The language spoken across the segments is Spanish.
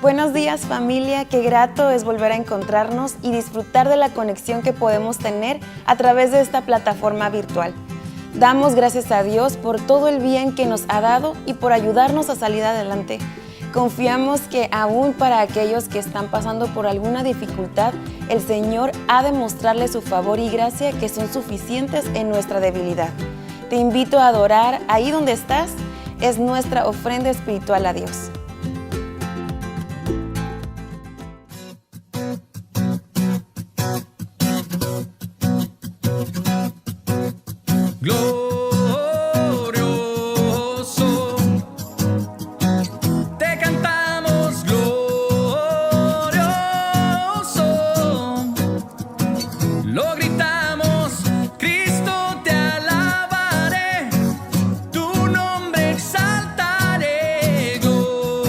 Buenos días, familia, qué grato es volver a encontrarnos y disfrutar de la conexión que podemos tener a través de esta plataforma virtual. Damos gracias a Dios por todo el bien que nos ha dado y por ayudarnos a salir adelante. Confiamos que aún para aquellos que están pasando por alguna dificultad, el Señor ha de mostrarles su favor y gracia que son suficientes en nuestra debilidad. Te invito a adorar ahí donde estás, es nuestra ofrenda espiritual a Dios. Glorioso, te cantamos glorioso, lo gritamos, Cristo te alabaré, tu nombre exaltaré, glorioso.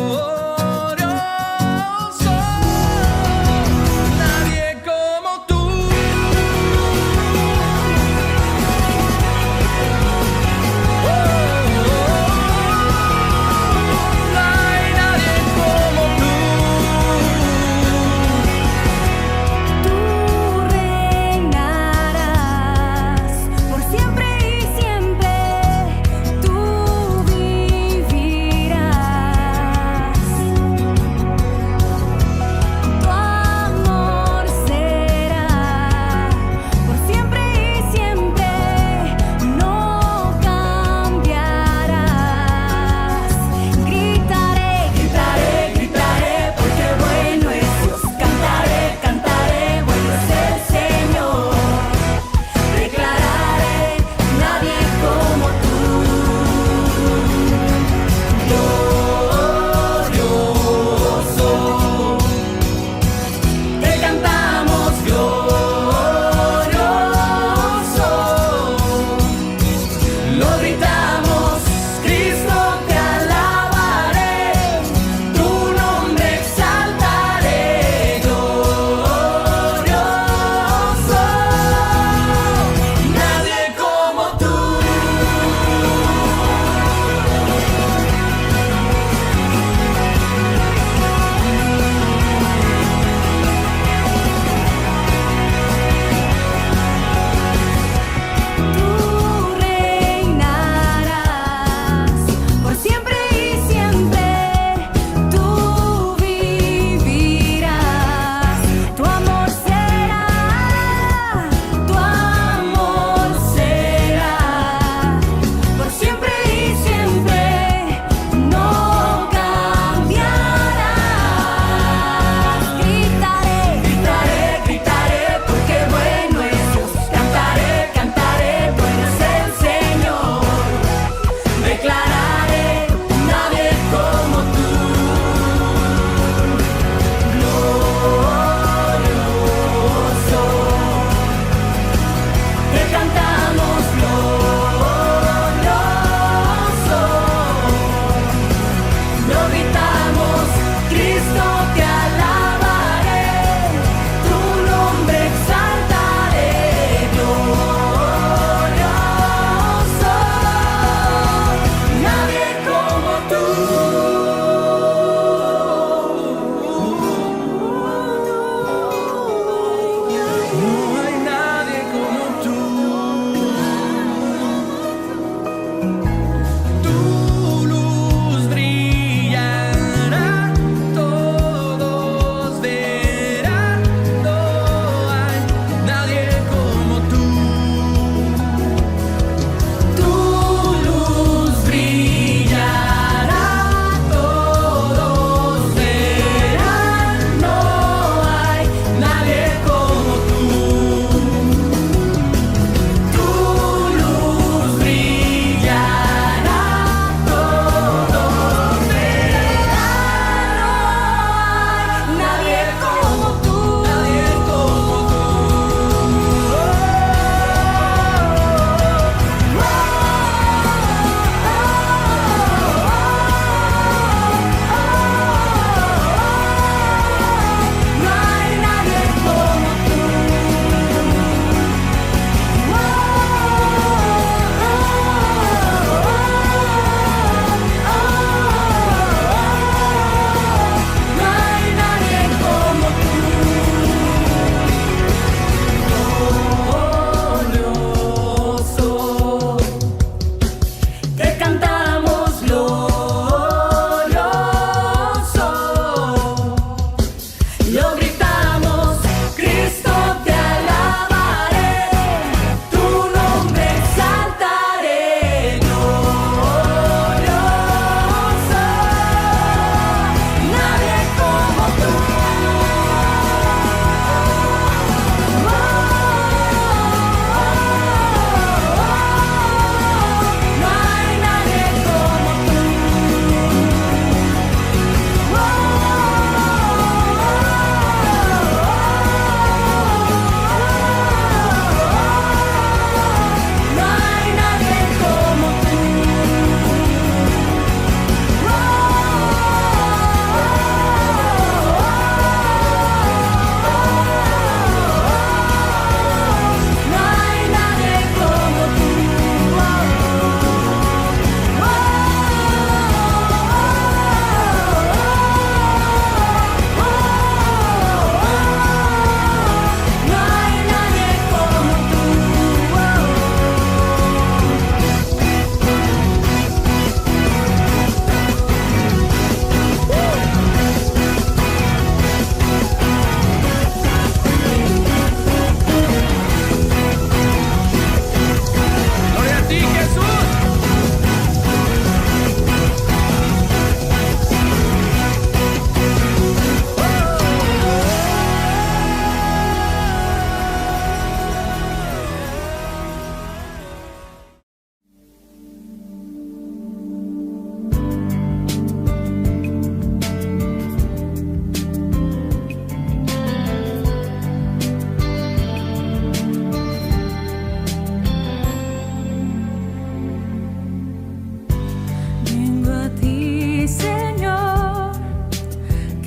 a ti, Señor,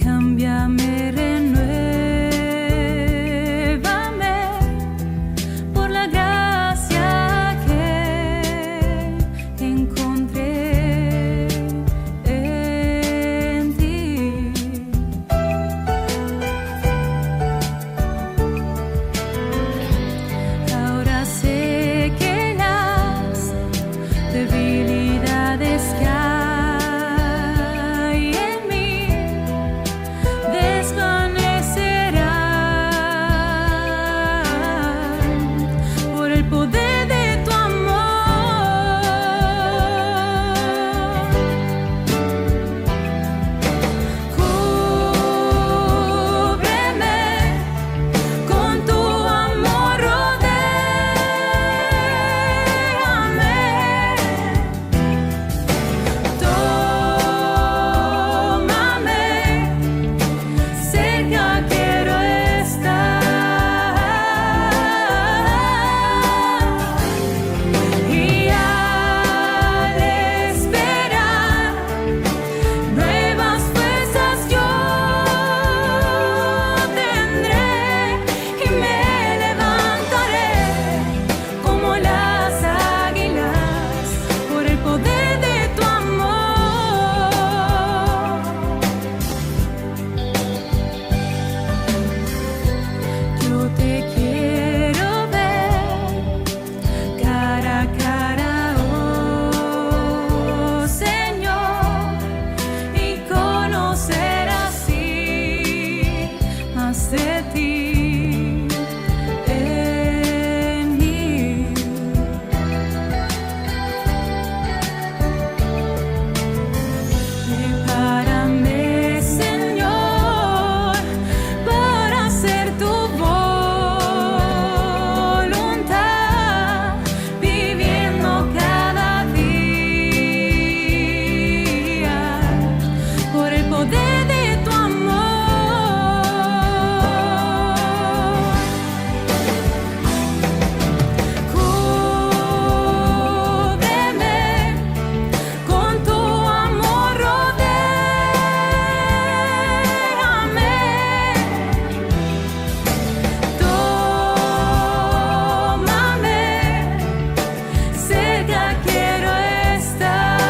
cámbiame, renuévame por la gracia que encontré en ti. Ahora sé que las debilidades que hay en mí desvanecerán por el poder de tu amor. Cúbreme con tu amor, rodéame. Tómame, cerca quiero estar. Y al esperar nuevas fuerzas yo tendré y me levantaré como las águilas por el poder de tu amor. Yo te quiero ver cara a cara, oh Señor, y conocer así más de ti en mí. Prepárame, Señor, para hacer tu voluntad, viviendo cada día por el poder de tu amor. Cúbreme con tu amor, rodéame. Tómame, cerca quiero estar.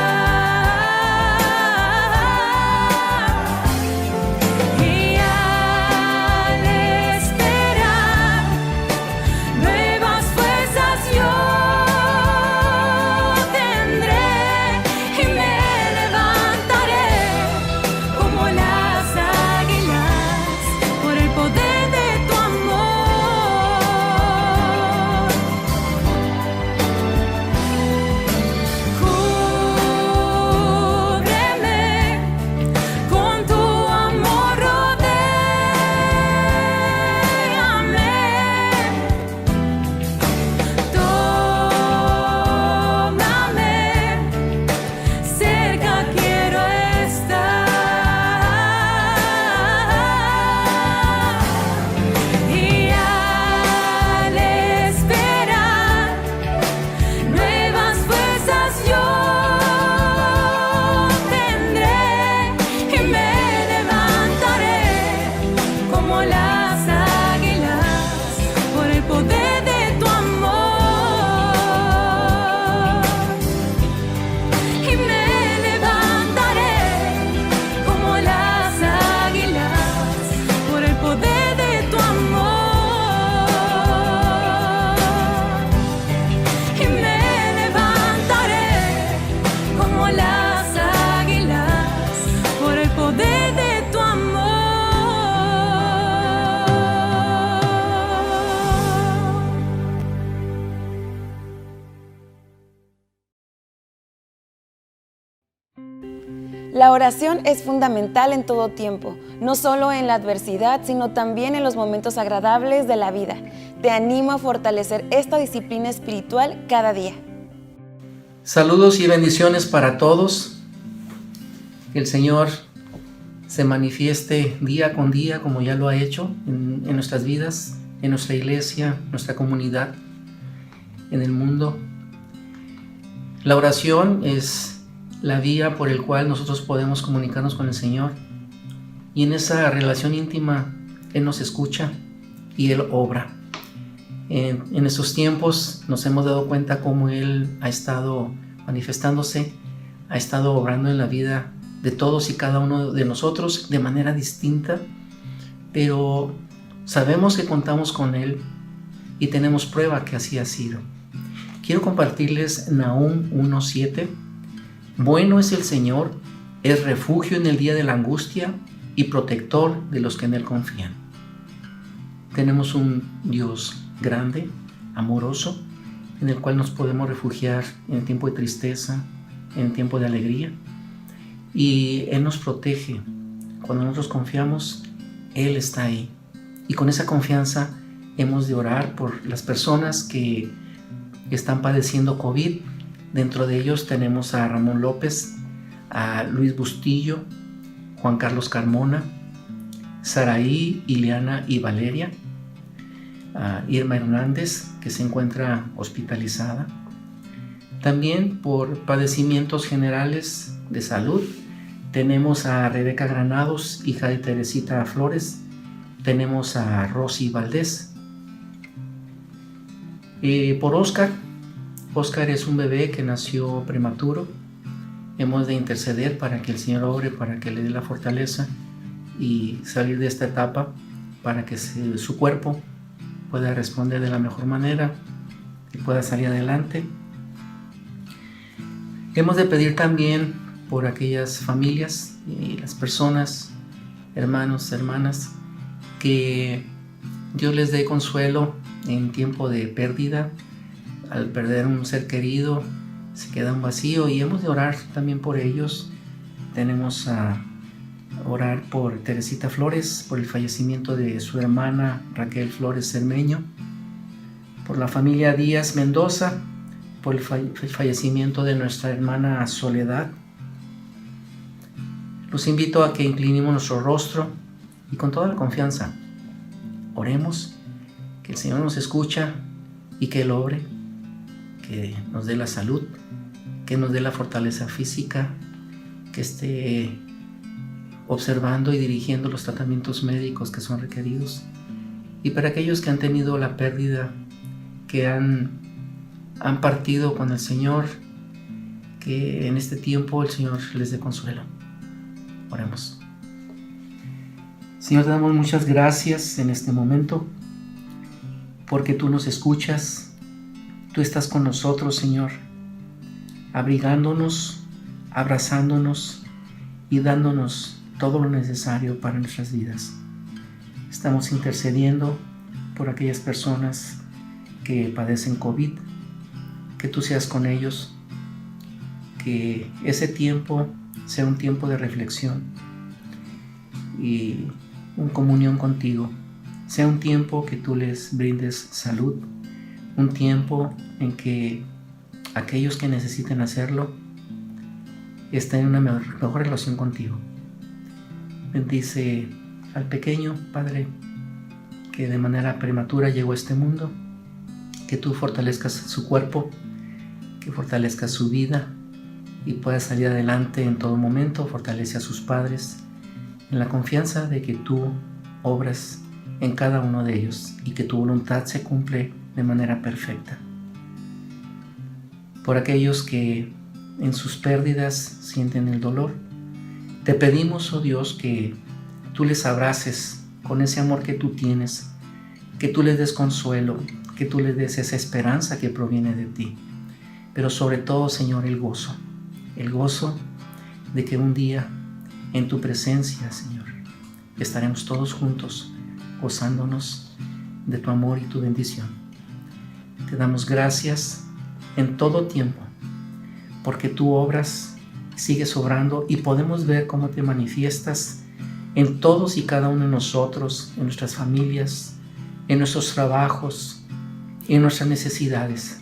Y al esperar nuevas fuerzas yo tendré y me levantaré como las águilas por el poder de tu amor. Cúbreme con tu amor, rodéame. Tómame, cerca quiero estar. Y al esperar nuevas fuerzas yo tendré y me levantaré como las águilas por el poder de tu amor. Y me levantaré como las águilas por el poder de tu amor. Y me levantaré como las águilas por el poder de tu amor. La oración es fundamental en todo tiempo, no solo en la adversidad, sino también en los momentos agradables de la vida. Te animo a fortalecer esta disciplina espiritual cada día. Saludos y bendiciones para todos. Que el Señor se manifieste día con día como ya lo ha hecho en nuestras vidas, en nuestra iglesia, nuestra comunidad, en el mundo. La oración es la vía por el cual nosotros podemos comunicarnos con el Señor. Y en esa relación íntima, Él nos escucha y Él obra. En estos tiempos nos hemos dado cuenta cómo Él ha estado manifestándose, ha estado obrando en la vida de todos y cada uno de nosotros de manera distinta, pero sabemos que contamos con Él y tenemos prueba que así ha sido. Quiero compartirles Nahum 1:7. Bueno es el Señor, es refugio en el día de la angustia y protector de los que en Él confían. Tenemos un Dios grande, amoroso, en el cual nos podemos refugiar en el tiempo de tristeza, en el tiempo de alegría. Y Él nos protege. Cuando nosotros confiamos, Él está ahí. Y con esa confianza hemos de orar por las personas que están padeciendo COVID. Dentro de ellos tenemos a Ramón López, a Luis Bustillo, Juan Carlos Carmona, Saraí, Ileana y Valeria, a Irma Hernández, que se encuentra hospitalizada. También por padecimientos generales de salud tenemos a Rebeca Granados, hija de Teresita Flores. Tenemos a Rosy Valdés. Por Oscar es un bebé que nació prematuro. Hemos de interceder para que el Señor obre, para que le dé la fortaleza y salir de esta etapa para que su cuerpo pueda responder de la mejor manera y pueda salir adelante. Hemos de pedir también por aquellas familias y las personas, hermanos, hermanas, que Dios les dé consuelo en tiempo de pérdida. Al perder un ser querido se queda un vacío y hemos de orar también por ellos. Tenemos a orar por Teresita Flores, por el fallecimiento de su hermana Raquel Flores Cermeño, por la familia Díaz Mendoza, por el fallecimiento de nuestra hermana Soledad. Los invito a que inclinemos nuestro rostro y con toda la confianza oremos, que el Señor nos escucha y que Él obre, que nos dé la salud, que nos dé la fortaleza física, que esté observando y dirigiendo los tratamientos médicos que son requeridos. Y para aquellos que han tenido la pérdida, que han partido con el Señor, que en este tiempo el Señor les dé consuelo. Oremos. Señor, te damos muchas gracias en este momento, porque tú nos escuchas, tú estás con nosotros, Señor, abrigándonos, abrazándonos y dándonos todo lo necesario para nuestras vidas. Estamos intercediendo por aquellas personas que padecen COVID, que tú seas con ellos, que ese tiempo sea un tiempo de reflexión y en comunión contigo, sea un tiempo que tú les brindes salud, un tiempo en que aquellos que necesiten hacerlo estén en una mejor relación contigo. Bendice al pequeño, Padre, que de manera prematura llegó a este mundo, que tú fortalezcas su cuerpo, que fortalezcas su vida y pueda salir adelante en todo momento. Fortalece a sus padres en la confianza de que tú obras en cada uno de ellos y que tu voluntad se cumple de manera perfecta. Por aquellos que en sus pérdidas sienten el dolor, te pedimos, oh Dios, que tú les abraces con ese amor que tú tienes, que tú les des consuelo, que tú les des esa esperanza que proviene de ti. Pero sobre todo, Señor, el gozo de que un día en tu presencia, Señor, estaremos todos juntos gozándonos de tu amor y tu bendición. Te damos gracias en todo tiempo, porque tú obras, sigues obrando y podemos ver cómo te manifiestas en todos y cada uno de nosotros, en nuestras familias, en nuestros trabajos y en nuestras necesidades.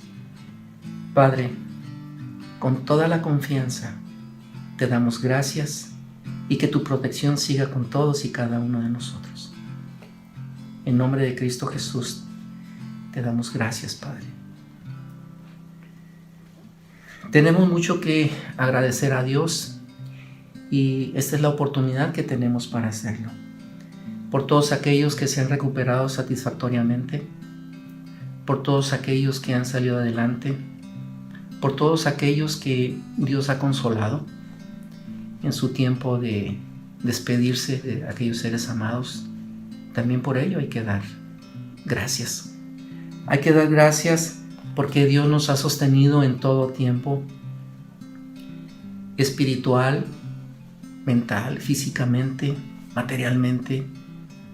Padre, con toda la confianza te damos gracias y que tu protección siga con todos y cada uno de nosotros. En nombre de Cristo Jesús te damos gracias, Padre. Tenemos mucho que agradecer a Dios y esta es la oportunidad que tenemos para hacerlo. Por todos aquellos que se han recuperado satisfactoriamente, por todos aquellos que han salido adelante, por todos aquellos que Dios ha consolado en su tiempo de despedirse de aquellos seres amados. También por ello hay que dar gracias. Hay que dar gracias porque Dios nos ha sostenido en todo tiempo, espiritual, mental, físicamente, materialmente,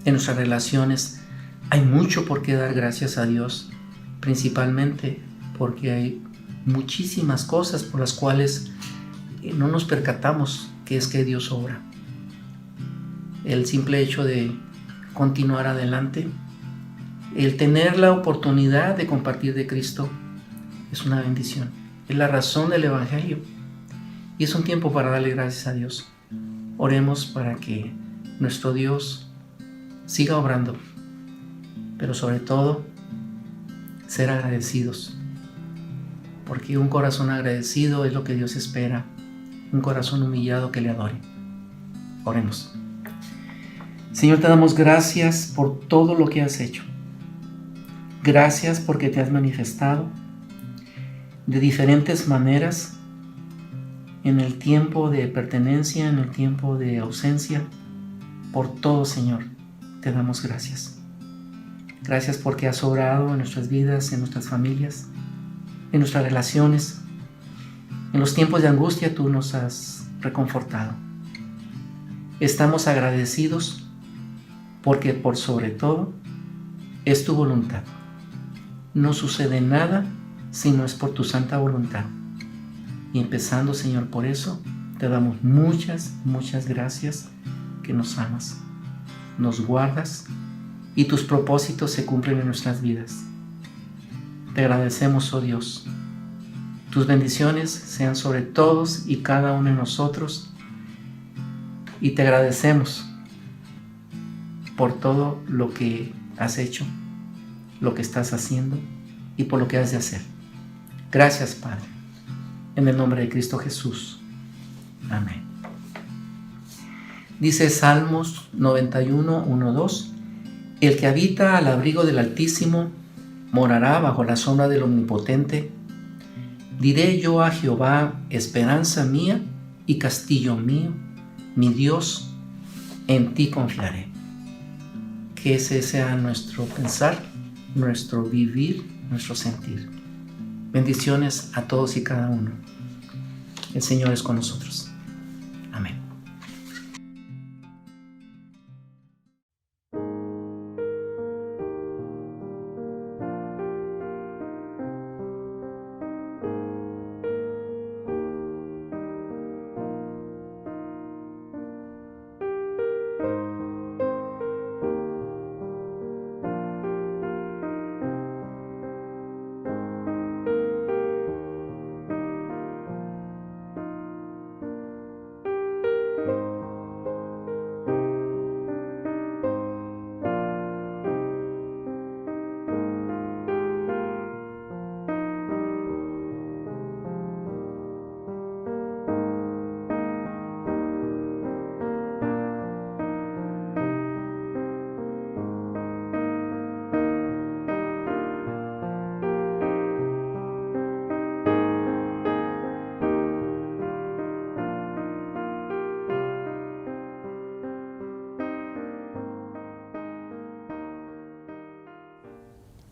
en nuestras relaciones. Hay mucho por qué dar gracias a Dios, principalmente porque hay muchísimas cosas por las cuales no nos percatamos que es que Dios obra. El simple hecho de continuar adelante, el tener la oportunidad de compartir de Cristo es una bendición. Es la razón del Evangelio y es un tiempo para darle gracias a Dios. Oremos para que nuestro Dios siga obrando, pero sobre todo ser agradecidos, porque un corazón agradecido es lo que Dios espera, un corazón humillado que le adore. Oremos. Señor, te damos gracias por todo lo que has hecho. Gracias porque te has manifestado de diferentes maneras en el tiempo de pertenencia, en el tiempo de ausencia. Por todo, Señor, te damos gracias. Gracias porque has obrado en nuestras vidas, en nuestras familias, en nuestras relaciones. En los tiempos de angustia tú nos has reconfortado. Estamos agradecidos porque por sobre todo es tu voluntad. No sucede nada si no es por tu santa voluntad. Y empezando, Señor, por eso te damos muchas gracias que nos amas, nos guardas y tus propósitos se cumplen en nuestras vidas. Te agradecemos, oh Dios. Tus bendiciones sean sobre todos y cada uno de nosotros y te agradecemos por todo lo que has hecho, lo que estás haciendo y por lo que has de hacer. Gracias, Padre. En el nombre de Cristo Jesús. Amén. Dice Salmos 91, 1, 2: El que habita al abrigo del Altísimo morará bajo la sombra del Omnipotente. Diré yo a Jehová, esperanza mía y castillo mío, mi Dios, en ti confiaré. Que ese sea nuestro pensar, nuestro vivir, nuestro sentir. Bendiciones a todos y cada uno. El Señor es con nosotros. Amén.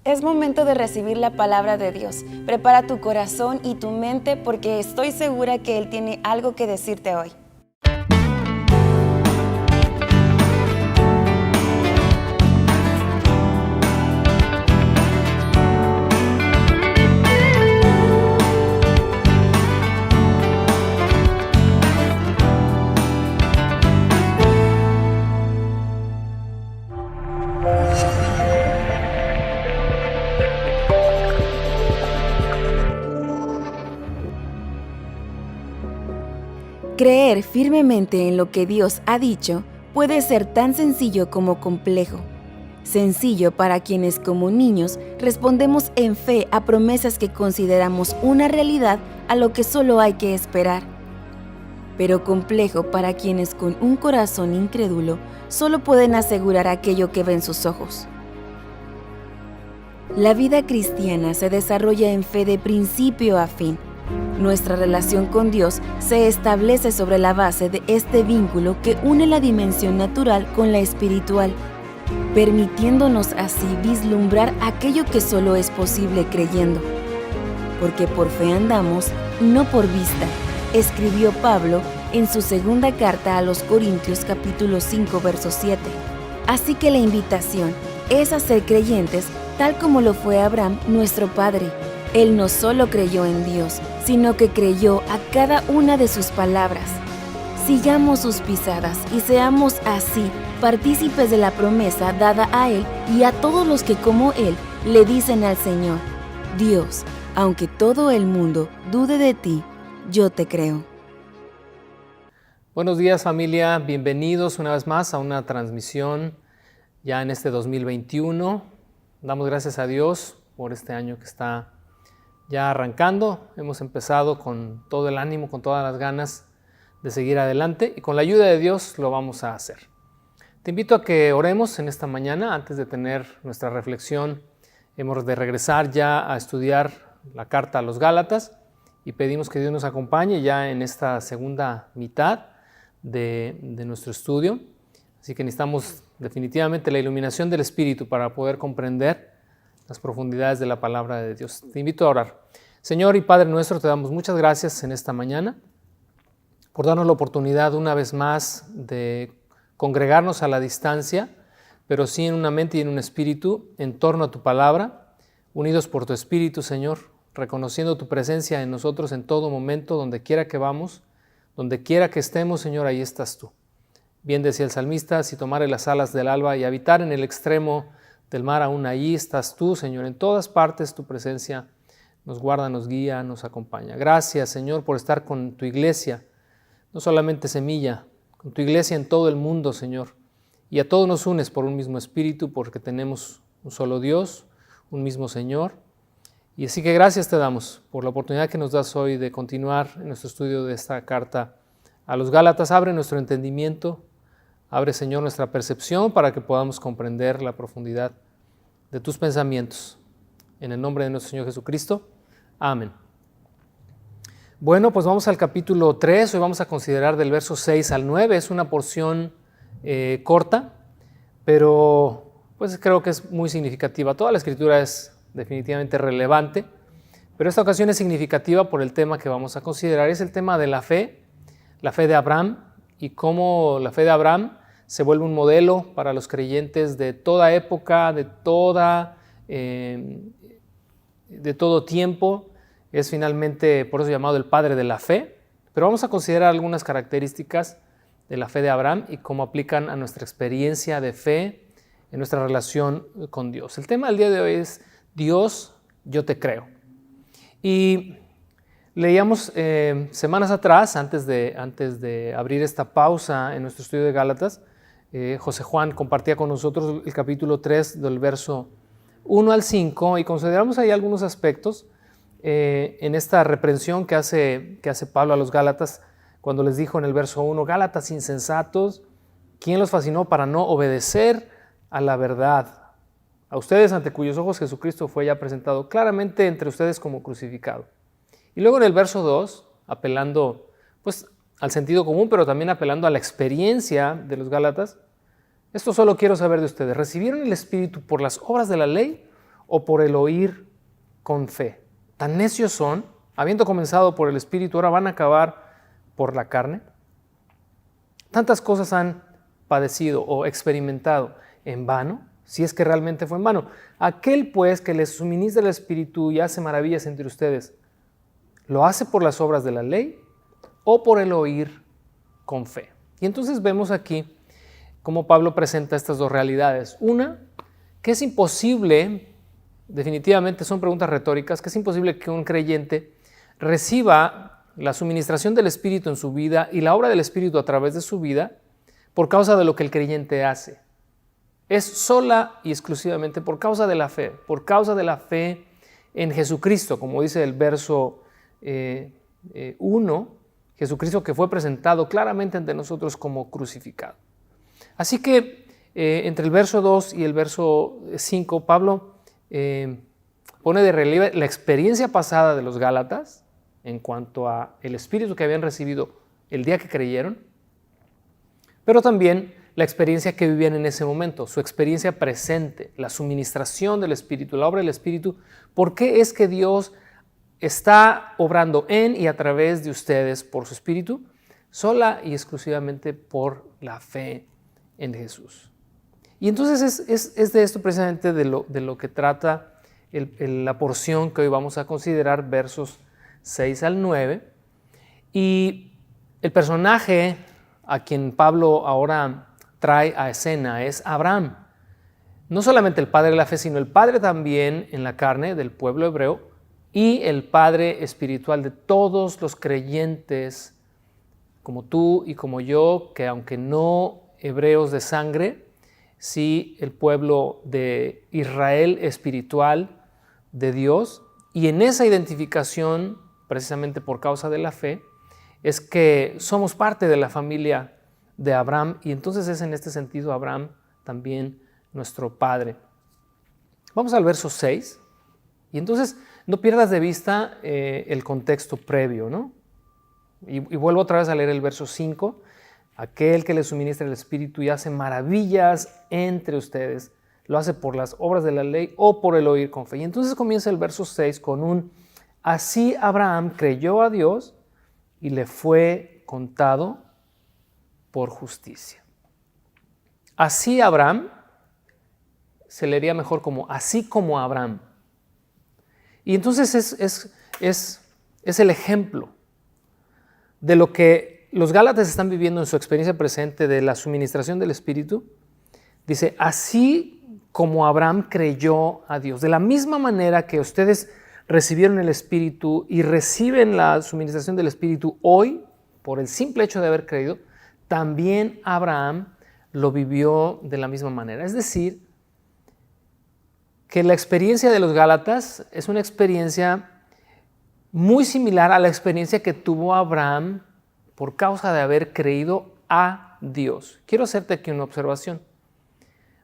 Es momento de recibir la palabra de Dios. Prepara tu corazón y tu mente porque estoy segura que Él tiene algo que decirte hoy. Creer firmemente en lo que Dios ha dicho puede ser tan sencillo como complejo. Sencillo para quienes como niños respondemos en fe a promesas que consideramos una realidad a lo que solo hay que esperar. Pero complejo para quienes con un corazón incrédulo solo pueden asegurar aquello que ven sus ojos. La vida cristiana se desarrolla en fe de principio a fin. Nuestra relación con Dios se establece sobre la base de este vínculo que une la dimensión natural con la espiritual, permitiéndonos así vislumbrar aquello que solo es posible creyendo. Porque por fe andamos, no por vista, escribió Pablo en su segunda carta a los Corintios capítulo 5, verso 7. Así que la invitación es a ser creyentes tal como lo fue Abraham, nuestro padre. Él no solo creyó en Dios, sino que creyó a cada una de sus palabras. Sigamos sus pisadas y seamos así partícipes de la promesa dada a Él y a todos los que como Él le dicen al Señor: Dios, aunque todo el mundo dude de ti, yo te creo. Buenos días, familia, bienvenidos una vez más a una transmisión ya en este 2021. Damos gracias a Dios por este año que está ya arrancando. Hemos empezado con todo el ánimo, con todas las ganas de seguir adelante y con la ayuda de Dios lo vamos a hacer. Te invito a que oremos en esta mañana antes de tener nuestra reflexión. Hemos de regresar ya a estudiar la carta a los Gálatas y pedimos que Dios nos acompañe ya en esta segunda mitad de nuestro estudio. Así que necesitamos definitivamente la iluminación del Espíritu para poder comprender las profundidades de la palabra de Dios. Te invito a orar. Señor y Padre nuestro, te damos muchas gracias en esta mañana por darnos la oportunidad una vez más de congregarnos a la distancia, pero sí en una mente y en un espíritu en torno a tu palabra, unidos por tu Espíritu, Señor, reconociendo tu presencia en nosotros en todo momento, donde quiera que vamos, donde quiera que estemos, Señor, ahí estás tú. Bien decía el salmista: si tomare las alas del alba y habitar en el extremo del mar, aún ahí estás tú, Señor. En todas partes tu presencia nos guarda, nos guía, nos acompaña. Gracias, Señor, por estar con tu iglesia, no solamente Semilla, con tu iglesia en todo el mundo, Señor. Y a todos nos unes por un mismo espíritu, porque tenemos un solo Dios, un mismo Señor. Y así que gracias te damos por la oportunidad que nos das hoy de continuar en nuestro estudio de esta carta a los Gálatas. Abre nuestro entendimiento, abre, Señor, nuestra percepción para que podamos comprender la profundidad de tus pensamientos. En el nombre de nuestro Señor Jesucristo. Amén. Bueno, pues vamos al capítulo 3. Hoy vamos a considerar del verso 6 al 9. Es una porción corta, pero pues creo que es muy significativa. Toda la Escritura es definitivamente relevante, pero esta ocasión es significativa por el tema que vamos a considerar. Es el tema de la fe de Abraham, y cómo la fe de Abraham se vuelve un modelo para los creyentes de toda época, de todo tiempo. Es finalmente por eso llamado el padre de la fe. Pero vamos a considerar algunas características de la fe de Abraham y cómo aplican a nuestra experiencia de fe en nuestra relación con Dios. El tema del día de hoy es: Dios, yo te creo. Y leíamos semanas atrás, antes de abrir esta pausa en nuestro estudio de Gálatas, José Juan compartía con nosotros el capítulo 3 del verso 1 al 5 y consideramos ahí algunos aspectos en esta reprensión que hace Pablo a los Gálatas cuando les dijo en el verso 1: Gálatas insensatos, ¿quién los fascinó para no obedecer a la verdad? A ustedes, ante cuyos ojos Jesucristo fue ya presentado claramente entre ustedes como crucificado. Y luego en el verso 2, apelando pues al sentido común, pero también apelando a la experiencia de los Gálatas: esto solo quiero saber de ustedes, ¿recibieron el Espíritu por las obras de la ley o por el oír con fe? ¿Tan necios son? Habiendo comenzado por el Espíritu, ¿ahora van a acabar por la carne? Tantas cosas han padecido o experimentado en vano, si es que realmente fue en vano. Aquel pues que les suministra el Espíritu y hace maravillas entre ustedes, ¿lo hace por las obras de la ley o por el oír con fe? Y entonces vemos aquí cómo Pablo presenta estas dos realidades. Una, que es imposible, definitivamente son preguntas retóricas, que es imposible que un creyente reciba la suministración del Espíritu en su vida y la obra del Espíritu a través de su vida por causa de lo que el creyente hace. es sola y exclusivamente por causa de la fe en Jesucristo, como dice el verso 1, Jesucristo que fue presentado claramente ante nosotros como crucificado. Así que entre el verso 2 y el verso 5, Pablo pone de relieve la experiencia pasada de los Gálatas en cuanto a el Espíritu que habían recibido el día que creyeron, pero también la experiencia que vivían en ese momento, su experiencia presente, la suministración del Espíritu, la obra del Espíritu. ¿Por qué es que Dios está obrando en y a través de ustedes por su Espíritu? Sola y exclusivamente por la fe en Jesús. Y entonces es de esto precisamente de lo que trata la porción que hoy vamos a considerar, versos 6 al 9. Y el personaje a quien Pablo ahora trae a escena es Abraham. No solamente el padre de la fe, sino el padre también en la carne del pueblo hebreo y el padre espiritual de todos los creyentes como tú y como yo, que aunque no hebreos de sangre, sí el pueblo de Israel espiritual de Dios. Y en esa identificación, precisamente por causa de la fe, es que somos parte de la familia de Abraham, y entonces es en este sentido Abraham también nuestro padre. Vamos al verso 6, y entonces no pierdas de vista el contexto previo, ¿no? Y vuelvo otra vez a leer el verso 5. Aquel que les suministra el Espíritu y hace maravillas entre ustedes, lo hace por las obras de la ley o por el oír con fe. Y entonces comienza el verso 6 con un: así Abraham creyó a Dios y le fue contado por justicia. Así Abraham se leería mejor como así como Abraham. Y entonces es el ejemplo de lo que los Gálatas están viviendo en su experiencia presente de la suministración del Espíritu. Dice, así como Abraham creyó a Dios. De la misma manera que ustedes recibieron el Espíritu y reciben la suministración del Espíritu hoy, por el simple hecho de haber creído, también Abraham lo vivió de la misma manera. Es decir, que la experiencia de los Gálatas es una experiencia muy similar a la experiencia que tuvo Abraham por causa de haber creído a Dios. Quiero hacerte aquí una observación.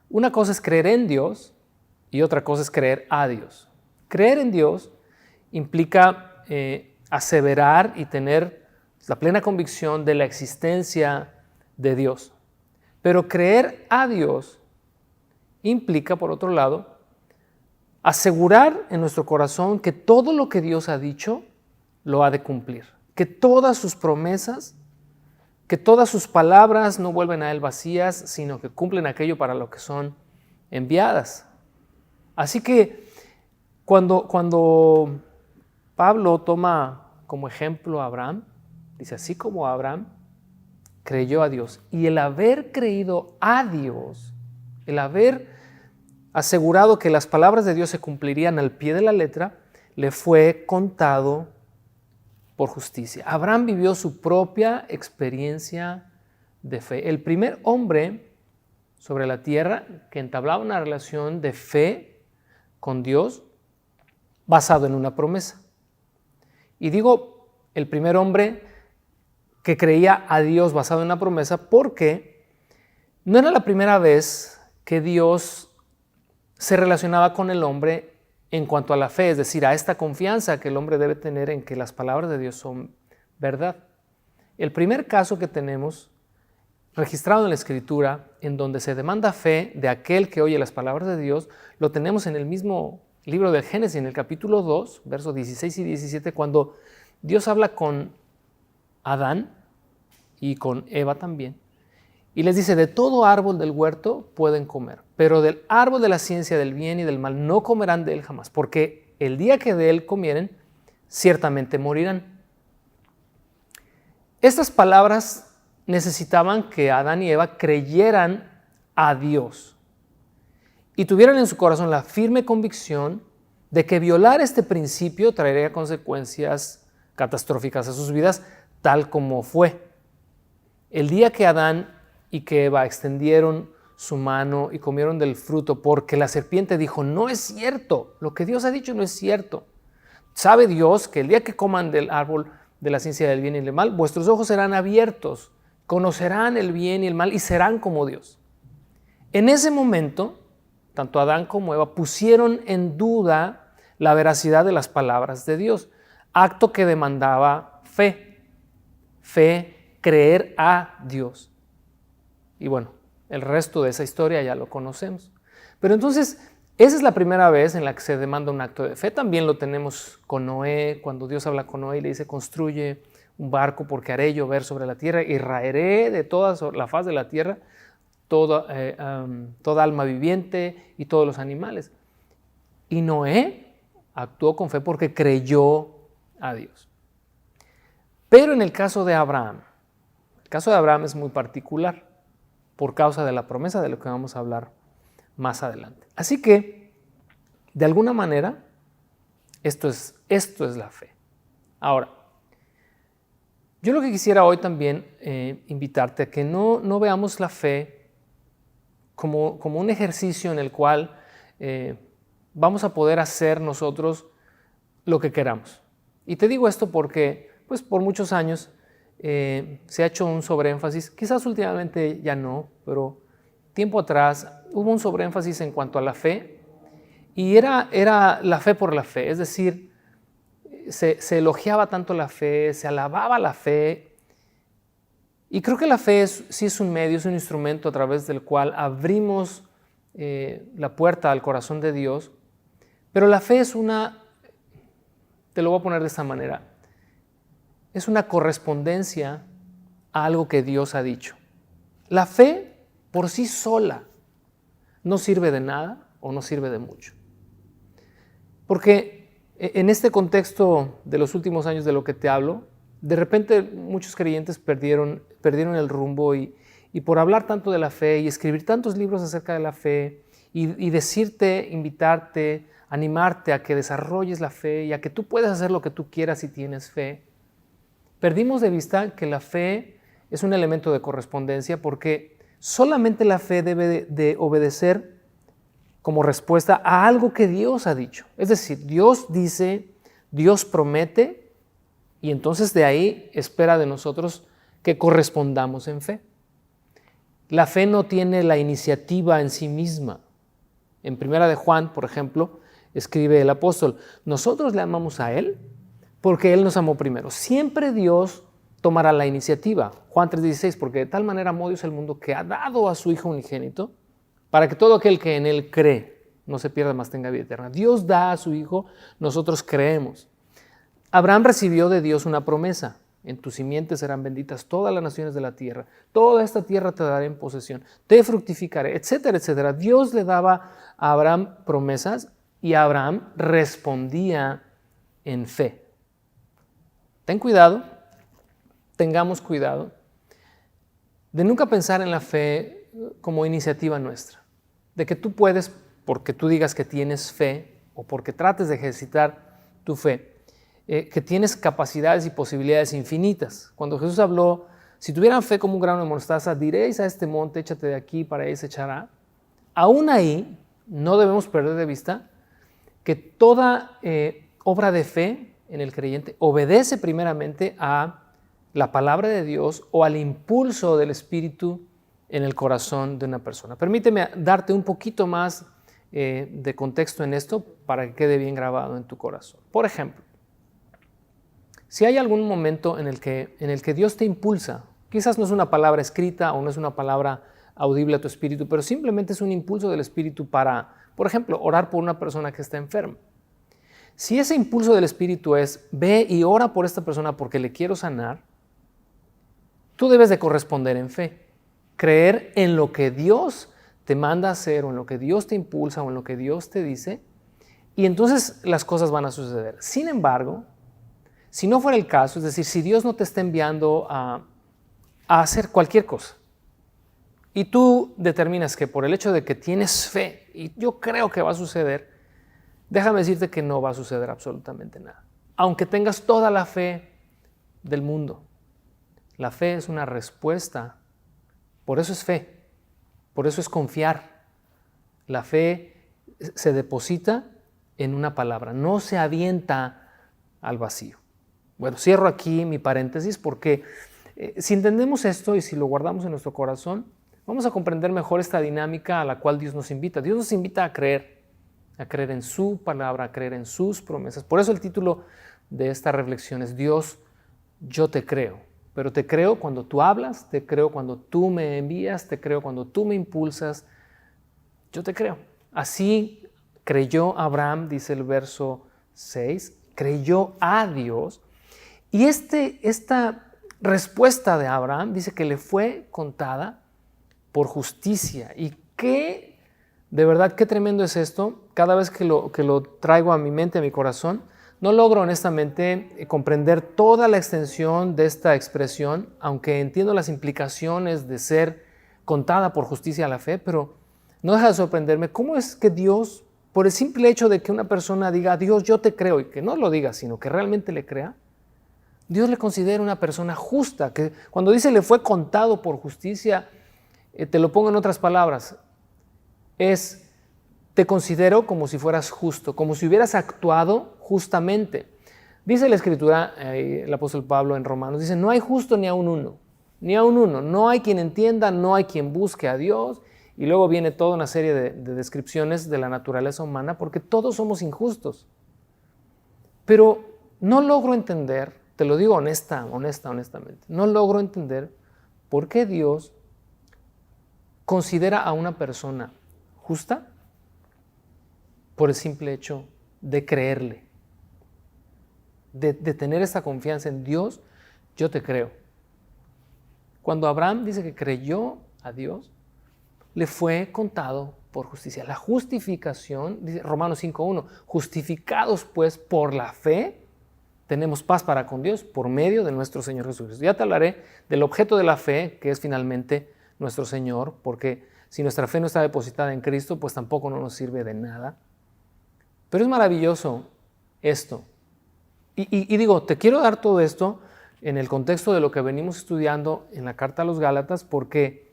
Una cosa es creer en Dios y otra cosa es creer a Dios. Creer en Dios implica aseverar y tener la plena convicción de la existencia de Dios. Pero creer a Dios implica, por otro lado, asegurar en nuestro corazón que todo lo que Dios ha dicho lo ha de cumplir, que todas sus promesas, que todas sus palabras no vuelven a Él vacías, sino que cumplen aquello para lo que son enviadas. Así que cuando Pablo toma como ejemplo a Abraham, dice, así como Abraham creyó a Dios, y el haber creído a Dios, el haber asegurado que las palabras de Dios se cumplirían al pie de la letra, le fue contado por justicia. Abraham vivió su propia experiencia de fe. El primer hombre sobre la tierra que entablaba una relación de fe con Dios basado en una promesa. Y digo el primer hombre que creía a Dios basado en una promesa porque no era la primera vez que Dios se relacionaba con el hombre en cuanto a la fe, es decir, a esta confianza que el hombre debe tener en que las palabras de Dios son verdad. El primer caso que tenemos registrado en la Escritura, en donde se demanda fe de aquel que oye las palabras de Dios, lo tenemos en el mismo libro del Génesis, en el capítulo 2, versos 16 y 17, cuando Dios habla con Adán y con Eva también, y les dice, de todo árbol del huerto pueden comer, pero del árbol de la ciencia del bien y del mal no comerán de él jamás, porque el día que de él comieren, ciertamente morirán. Estas palabras necesitaban que Adán y Eva creyeran a Dios y tuvieran en su corazón la firme convicción de que violar este principio traería consecuencias catastróficas a sus vidas, tal como fue. El día que Adán y que Eva extendieron su mano y comieron del fruto, porque la serpiente dijo, no es cierto, lo que Dios ha dicho no es cierto. Sabe Dios que el día que coman del árbol de la ciencia del bien y del mal, vuestros ojos serán abiertos, conocerán el bien y el mal y serán como Dios. En ese momento, tanto Adán como Eva pusieron en duda la veracidad de las palabras de Dios, acto que demandaba fe, creer a Dios. Y bueno, el resto de esa historia ya lo conocemos. Pero entonces, esa es la primera vez en la que se demanda un acto de fe. También lo tenemos con Noé, cuando Dios habla con Noé y le dice, construye un barco porque haré llover sobre la tierra y raeré de toda la faz de la tierra toda alma viviente y todos los animales. Y Noé actuó con fe porque creyó a Dios. Pero en el caso de Abraham, el caso de Abraham es muy particular por causa de la promesa de lo que vamos a hablar más adelante. Así que, de alguna manera, esto es la fe. Ahora, yo lo que quisiera hoy también invitarte a que no veamos la fe como un ejercicio en el cual vamos a poder hacer nosotros lo que queramos. Y te digo esto porque pues, por muchos años se ha hecho un sobreénfasis, quizás últimamente ya no, pero tiempo atrás hubo un sobreénfasis en cuanto a la fe y era la fe por la fe, es decir, se elogiaba tanto la fe, se alababa la fe. Y creo que la fe sí es un medio, es un instrumento a través del cual abrimos la puerta al corazón de Dios, pero la fe es te lo voy a poner de esta manera, es una correspondencia a algo que Dios ha dicho. La fe por sí sola no sirve de nada o no sirve de mucho. Porque en este contexto de los últimos años de lo que te hablo, de repente muchos creyentes perdieron el rumbo y por hablar tanto de la fe y escribir tantos libros acerca de la fe y decirte, invitarte, animarte a que desarrolles la fe y a que tú puedas hacer lo que tú quieras si tienes fe, perdimos de vista que la fe es un elemento de correspondencia porque solamente la fe debe de obedecer como respuesta a algo que Dios ha dicho. Es decir, Dios dice, Dios promete, y entonces de ahí espera de nosotros que correspondamos en fe. La fe no tiene la iniciativa en sí misma. En Primera de Juan, por ejemplo, escribe el apóstol, nosotros le amamos a Él porque Él nos amó primero. Siempre Dios tomará la iniciativa. Juan 3:16, porque de tal manera amó Dios el mundo que ha dado a su Hijo unigénito para que todo aquel que en Él cree no se pierda, mas tenga vida eterna. Dios da a su Hijo, nosotros creemos. Abraham recibió de Dios una promesa. En tu simiente serán benditas todas las naciones de la tierra. Toda esta tierra te daré en posesión. Te fructificaré, etcétera, etcétera. Dios le daba a Abraham promesas y Abraham respondía en fe. Ten cuidado, tengamos cuidado de nunca pensar en la fe como iniciativa nuestra. De que tú puedes, porque tú digas que tienes fe o porque trates de ejercitar tu fe, que tienes capacidades y posibilidades infinitas. Cuando Jesús habló, si tuvieran fe como un grano de mostaza, diréis a este monte, échate de aquí, para ahí se echará. Aún ahí, no debemos perder de vista que toda obra de fe en el creyente obedece primeramente a la palabra de Dios o al impulso del Espíritu en el corazón de una persona. Permíteme darte un poquito más de contexto en esto para que quede bien grabado en tu corazón. Por ejemplo, si hay algún momento en el que Dios te impulsa, quizás no es una palabra escrita o no es una palabra audible a tu espíritu, pero simplemente es un impulso del espíritu para, por ejemplo, orar por una persona que está enferma. Si ese impulso del espíritu es, ve y ora por esta persona porque le quiero sanar, tú debes de corresponder en fe, creer en lo que Dios te manda a hacer o en lo que Dios te impulsa o en lo que Dios te dice, y entonces las cosas van a suceder. Sin embargo, si no fuera el caso, es decir, si Dios no te está enviando a hacer cualquier cosa y tú determinas que por el hecho de que tienes fe y yo creo que va a suceder, déjame decirte que no va a suceder absolutamente nada. Aunque tengas toda la fe del mundo, la fe es una respuesta, por eso es fe, Por eso es confiar. La fe se deposita en una palabra, no se avienta al vacío. Bueno, cierro aquí mi paréntesis porque si entendemos esto y si lo guardamos en nuestro corazón, vamos a comprender mejor esta dinámica a la cual Dios nos invita. Dios nos invita a creer en su palabra, a creer en sus promesas. Por eso el título de esta reflexión es Dios, yo te creo. Pero te creo cuando tú hablas, te creo cuando tú me envías, te creo cuando tú me impulsas. Yo te creo. Así creyó Abraham, dice el verso 6, creyó a Dios. Y esta respuesta de Abraham dice que le fue contada por justicia. Y de verdad, qué tremendo es esto. Cada vez que lo traigo a mi mente, a mi corazón, no logro honestamente comprender toda la extensión de esta expresión, aunque entiendo las implicaciones de ser contada por justicia a la fe, pero no deja de sorprenderme cómo es que Dios, por el simple hecho de que una persona diga, Dios, yo te creo, y que no lo diga, sino que realmente le crea, Dios le considera una persona justa, que cuando dice le fue contado por justicia, te lo pongo en otras palabras, te considero como si fueras justo, como si hubieras actuado justamente. Dice la Escritura, el apóstol Pablo en Romanos, dice, no hay justo ni aun uno, no hay quien entienda, no hay quien busque a Dios, y luego viene toda una serie de descripciones de la naturaleza humana, porque todos somos injustos. Pero no logro entender, te lo digo honestamente, no logro entender por qué Dios considera a una persona justa por el simple hecho de creerle, de tener esta confianza en Dios. Yo te creo. Cuando Abraham dice que creyó a Dios, le fue contado por justicia. La justificación, dice Romanos 5:1, justificados pues por la fe, tenemos paz para con Dios por medio de nuestro Señor Jesucristo. Ya te hablaré del objeto de la fe, que es finalmente nuestro Señor, porque si nuestra fe no está depositada en Cristo, pues tampoco no nos sirve de nada. Pero es maravilloso esto. Y digo, te quiero dar todo esto en el contexto de lo que venimos estudiando en la carta a los Gálatas, porque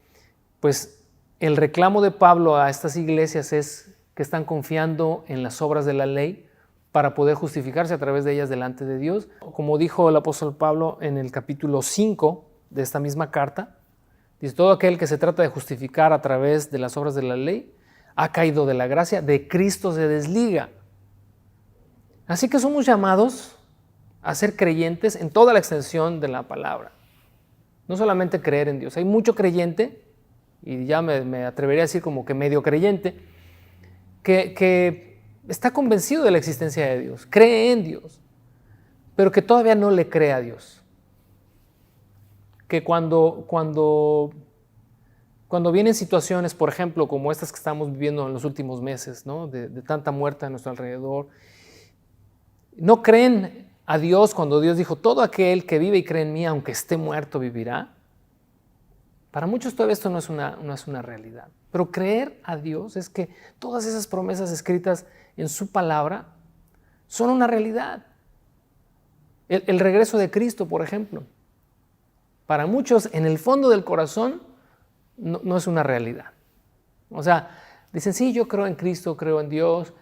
pues el reclamo de Pablo a estas iglesias es que están confiando en las obras de la ley para poder justificarse a través de ellas delante de Dios. Como dijo el apóstol Pablo en el capítulo 5 de esta misma carta, dice, todo aquel que se trata de justificar a través de las obras de la ley ha caído de la gracia, de Cristo se desliga. Así que somos llamados a ser creyentes en toda la extensión de la palabra. No solamente creer en Dios. Hay mucho creyente, y ya me atrevería a decir como que medio creyente, que está convencido de la existencia de Dios, cree en Dios, pero que todavía no le cree a Dios. Que cuando vienen situaciones, por ejemplo, como estas que estamos viviendo en los últimos meses, ¿no? de tanta muerte a nuestro alrededor, no creen a Dios cuando Dios dijo, todo aquel que vive y cree en mí, aunque esté muerto, vivirá. Para muchos todavía esto no es una realidad. Pero creer a Dios es que todas esas promesas escritas en su palabra son una realidad. El regreso de Cristo, por ejemplo. Para muchos, en el fondo del corazón, no es una realidad. O sea, dicen, sí, yo creo en Cristo, creo en Dios,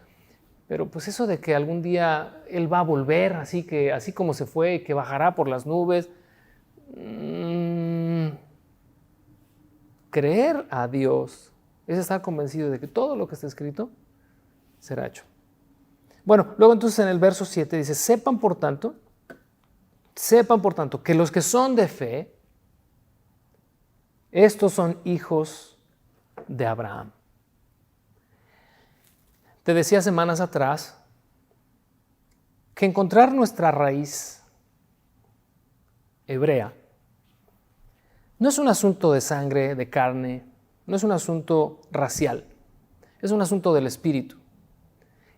pero pues eso de que algún día Él va a volver, así como se fue y que bajará por las nubes. Creer a Dios es estar convencido de que todo lo que está escrito será hecho. Bueno, luego entonces en el verso 7 dice, sepan por tanto que los que son de fe, estos son hijos de Abraham. Te decía semanas atrás que encontrar nuestra raíz hebrea no es un asunto de sangre, de carne, no es un asunto racial, es un asunto del espíritu.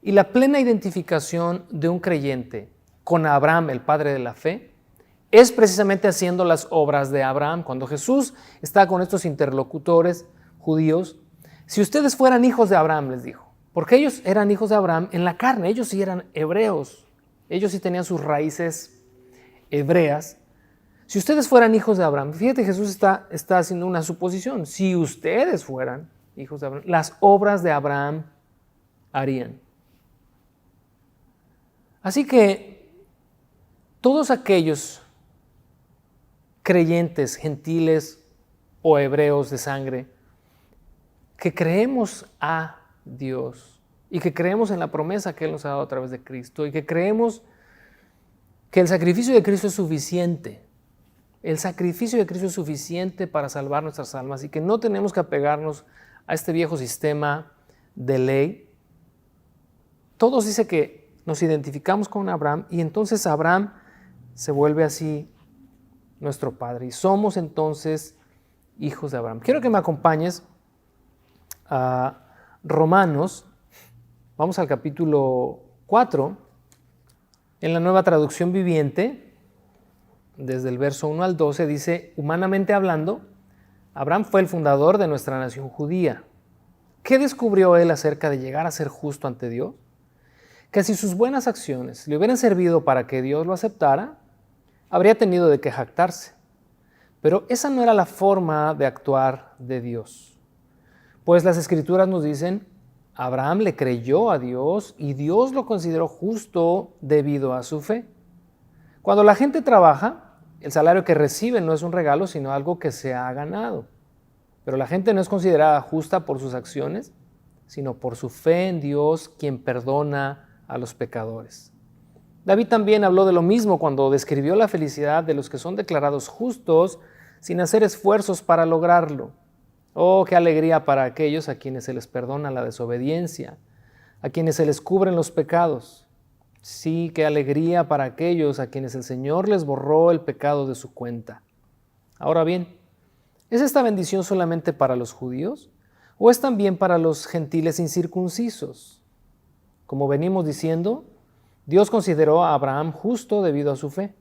Y la plena identificación de un creyente con Abraham, el padre de la fe, es precisamente haciendo las obras de Abraham. Cuando Jesús está con estos interlocutores judíos, si ustedes fueran hijos de Abraham, les dijo, porque ellos eran hijos de Abraham en la carne, ellos sí eran hebreos, ellos sí tenían sus raíces hebreas. Si ustedes fueran hijos de Abraham, fíjate, Jesús está haciendo una suposición. Si ustedes fueran hijos de Abraham, las obras de Abraham harían. Así que todos aquellos creyentes, gentiles o hebreos de sangre, que creemos a Dios y que creemos en la promesa que Él nos ha dado a través de Cristo y que creemos que el sacrificio de Cristo es suficiente. El sacrificio de Cristo es suficiente para salvar nuestras almas y que no tenemos que apegarnos a este viejo sistema de ley. Todos dice que nos identificamos con Abraham y entonces Abraham se vuelve así nuestro padre y somos entonces hijos de Abraham. Quiero que me acompañes a Romanos, vamos al capítulo 4, en la Nueva Traducción Viviente. Desde el verso 1 al 12 dice, humanamente hablando, Abraham fue el fundador de nuestra nación judía. ¿Qué descubrió él acerca de llegar a ser justo ante Dios? Que si sus buenas acciones le hubieran servido para que Dios lo aceptara, habría tenido de qué jactarse. Pero esa no era la forma de actuar de Dios. Pues las Escrituras nos dicen, Abraham le creyó a Dios y Dios lo consideró justo debido a su fe. Cuando la gente trabaja, el salario que recibe no es un regalo, sino algo que se ha ganado. Pero la gente no es considerada justa por sus acciones, sino por su fe en Dios, quien perdona a los pecadores. David también habló de lo mismo cuando describió la felicidad de los que son declarados justos sin hacer esfuerzos para lograrlo. Oh, qué alegría para aquellos a quienes se les perdona la desobediencia, a quienes se les cubren los pecados. Sí, qué alegría para aquellos a quienes el Señor les borró el pecado de su cuenta. Ahora bien, ¿es esta bendición solamente para los judíos o es también para los gentiles incircuncisos? Como venimos diciendo, Dios consideró a Abraham justo debido a su fe.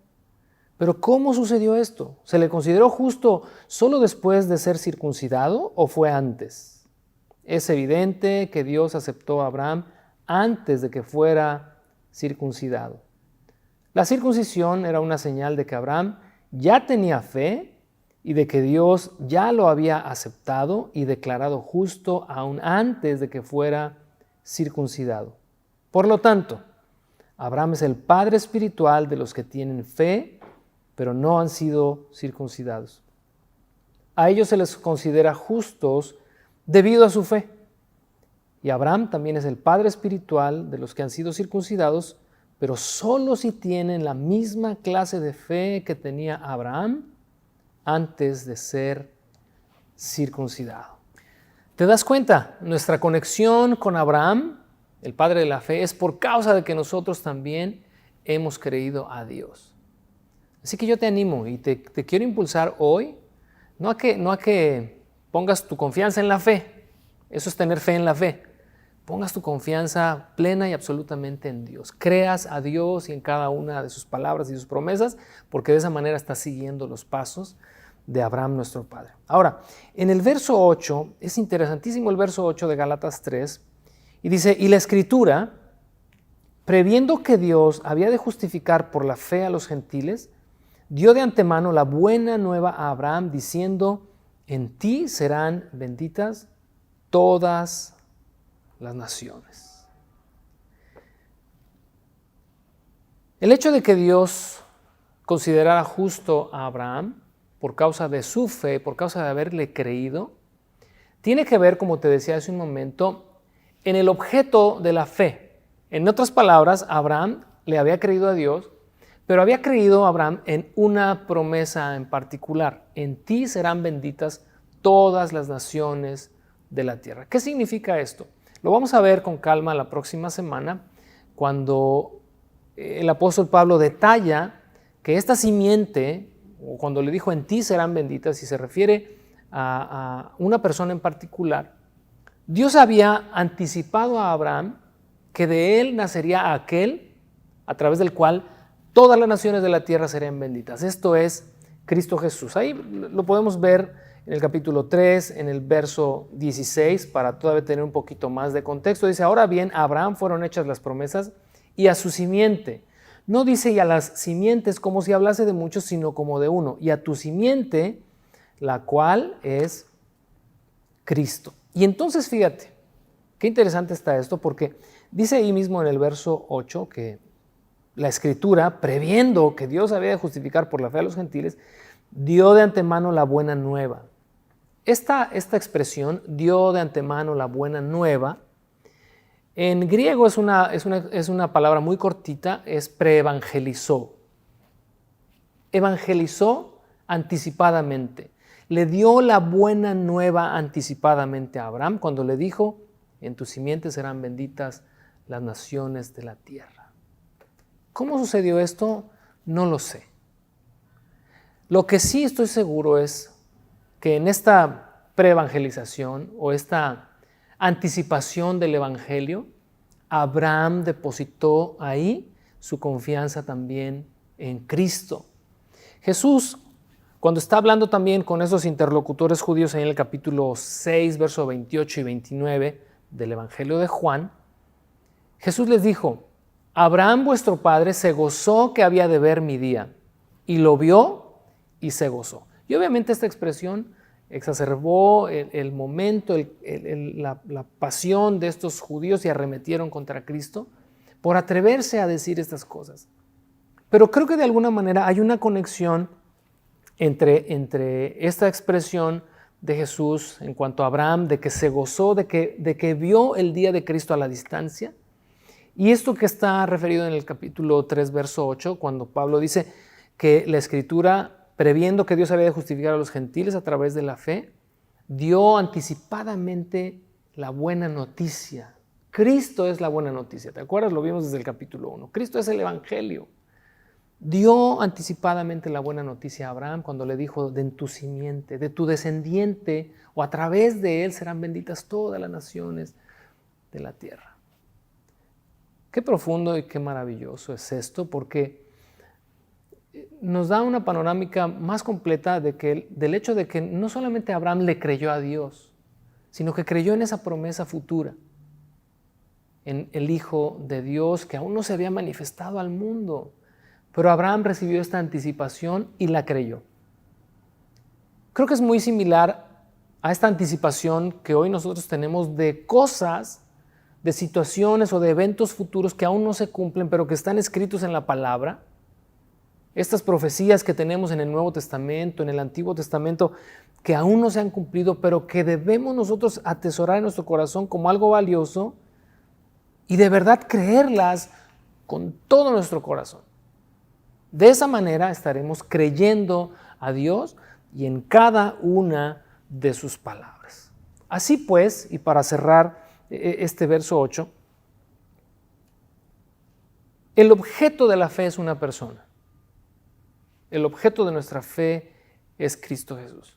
Pero ¿cómo sucedió esto? ¿Se le consideró justo solo después de ser circuncidado o fue antes? Es evidente que Dios aceptó a Abraham antes de que fuera circuncidado. La circuncisión era una señal de que Abraham ya tenía fe y de que Dios ya lo había aceptado y declarado justo aún antes de que fuera circuncidado. Por lo tanto, Abraham es el padre espiritual de los que tienen fe, pero no han sido circuncidados. A ellos se les considera justos debido a su fe. Y Abraham también es el padre espiritual de los que han sido circuncidados, pero solo si tienen la misma clase de fe que tenía Abraham antes de ser circuncidado. ¿Te das cuenta? Nuestra conexión con Abraham, el padre de la fe, es por causa de que nosotros también hemos creído a Dios. Así que yo te animo y te quiero impulsar hoy, no a que pongas tu confianza en la fe, eso es tener fe en la fe. Pongas tu confianza plena y absolutamente en Dios. Creas a Dios y en cada una de sus palabras y sus promesas, porque de esa manera estás siguiendo los pasos de Abraham, nuestro padre. Ahora, en el verso 8, es interesantísimo el verso 8 de Gálatas 3, y dice, y la Escritura, previendo que Dios había de justificar por la fe a los gentiles, dio de antemano la buena nueva a Abraham, diciendo, en ti serán benditas todas las naciones. El hecho de que Dios considerara justo a Abraham por causa de su fe, por causa de haberle creído, tiene que ver, como te decía hace un momento, en el objeto de la fe. En otras palabras, Abraham le había creído a Dios, pero había creído a Abraham en una promesa en particular. En ti serán benditas todas las naciones de la tierra. ¿Qué significa esto? Lo vamos a ver con calma la próxima semana, cuando el apóstol Pablo detalla que esta simiente, o cuando le dijo en ti serán benditas, y se refiere a una persona en particular, Dios había anticipado a Abraham que de él nacería aquel a través del cual todas las naciones de la tierra serían benditas. Esto es Cristo Jesús. Ahí lo podemos ver en el capítulo 3, en el verso 16, para todavía tener un poquito más de contexto. Dice, ahora bien, a Abraham fueron hechas las promesas y a su simiente. No dice y a las simientes como si hablase de muchos, sino como de uno. Y a tu simiente, la cual es Cristo. Y entonces fíjate, qué interesante está esto, porque dice ahí mismo en el verso 8 que la Escritura, previendo que Dios había de justificar por la fe a los gentiles, dio de antemano la buena nueva. Esta expresión, dio de antemano la buena nueva, en griego es una palabra muy cortita, es preevangelizó. Evangelizó anticipadamente. Le dio la buena nueva anticipadamente a Abraham cuando le dijo, en tu simiente serán benditas las naciones de la tierra. ¿Cómo sucedió esto? No lo sé. Lo que sí estoy seguro es que en esta preevangelización o esta anticipación del evangelio, Abraham depositó ahí su confianza también en Cristo. Jesús, cuando está hablando también con esos interlocutores judíos en el capítulo 6, verso 28 y 29 del Evangelio de Juan, Jesús les dijo, Abraham vuestro padre se gozó que había de ver mi día, y lo vio y se gozó. Y obviamente esta expresión exacerbó el momento, la pasión de estos judíos y arremetieron contra Cristo por atreverse a decir estas cosas. Pero creo que de alguna manera hay una conexión entre esta expresión de Jesús en cuanto a Abraham, de que se gozó, de que vio el día de Cristo a la distancia, y esto que está referido en el capítulo 3, verso 8, cuando Pablo dice que la Escritura, previendo que Dios había de justificar a los gentiles a través de la fe, dio anticipadamente la buena noticia. Cristo es la buena noticia, ¿te acuerdas? Lo vimos desde el capítulo 1. Cristo es el Evangelio. Dio anticipadamente la buena noticia a Abraham cuando le dijo, de tu simiente, de tu descendiente, o a través de él serán benditas todas las naciones de la tierra. Qué profundo y qué maravilloso es esto, porque nos da una panorámica más completa del hecho de que no solamente Abraham le creyó a Dios, sino que creyó en esa promesa futura, en el Hijo de Dios que aún no se había manifestado al mundo. Pero Abraham recibió esta anticipación y la creyó. Creo que es muy similar a esta anticipación que hoy nosotros tenemos de cosas, de situaciones o de eventos futuros que aún no se cumplen, pero que están escritos en la palabra. Estas profecías que tenemos en el Nuevo Testamento, en el Antiguo Testamento, que aún no se han cumplido, pero que debemos nosotros atesorar en nuestro corazón como algo valioso y de verdad creerlas con todo nuestro corazón. De esa manera estaremos creyendo a Dios y en cada una de sus palabras. Así pues, y para cerrar este verso 8, el objeto de la fe es una persona. El objeto de nuestra fe es Cristo Jesús.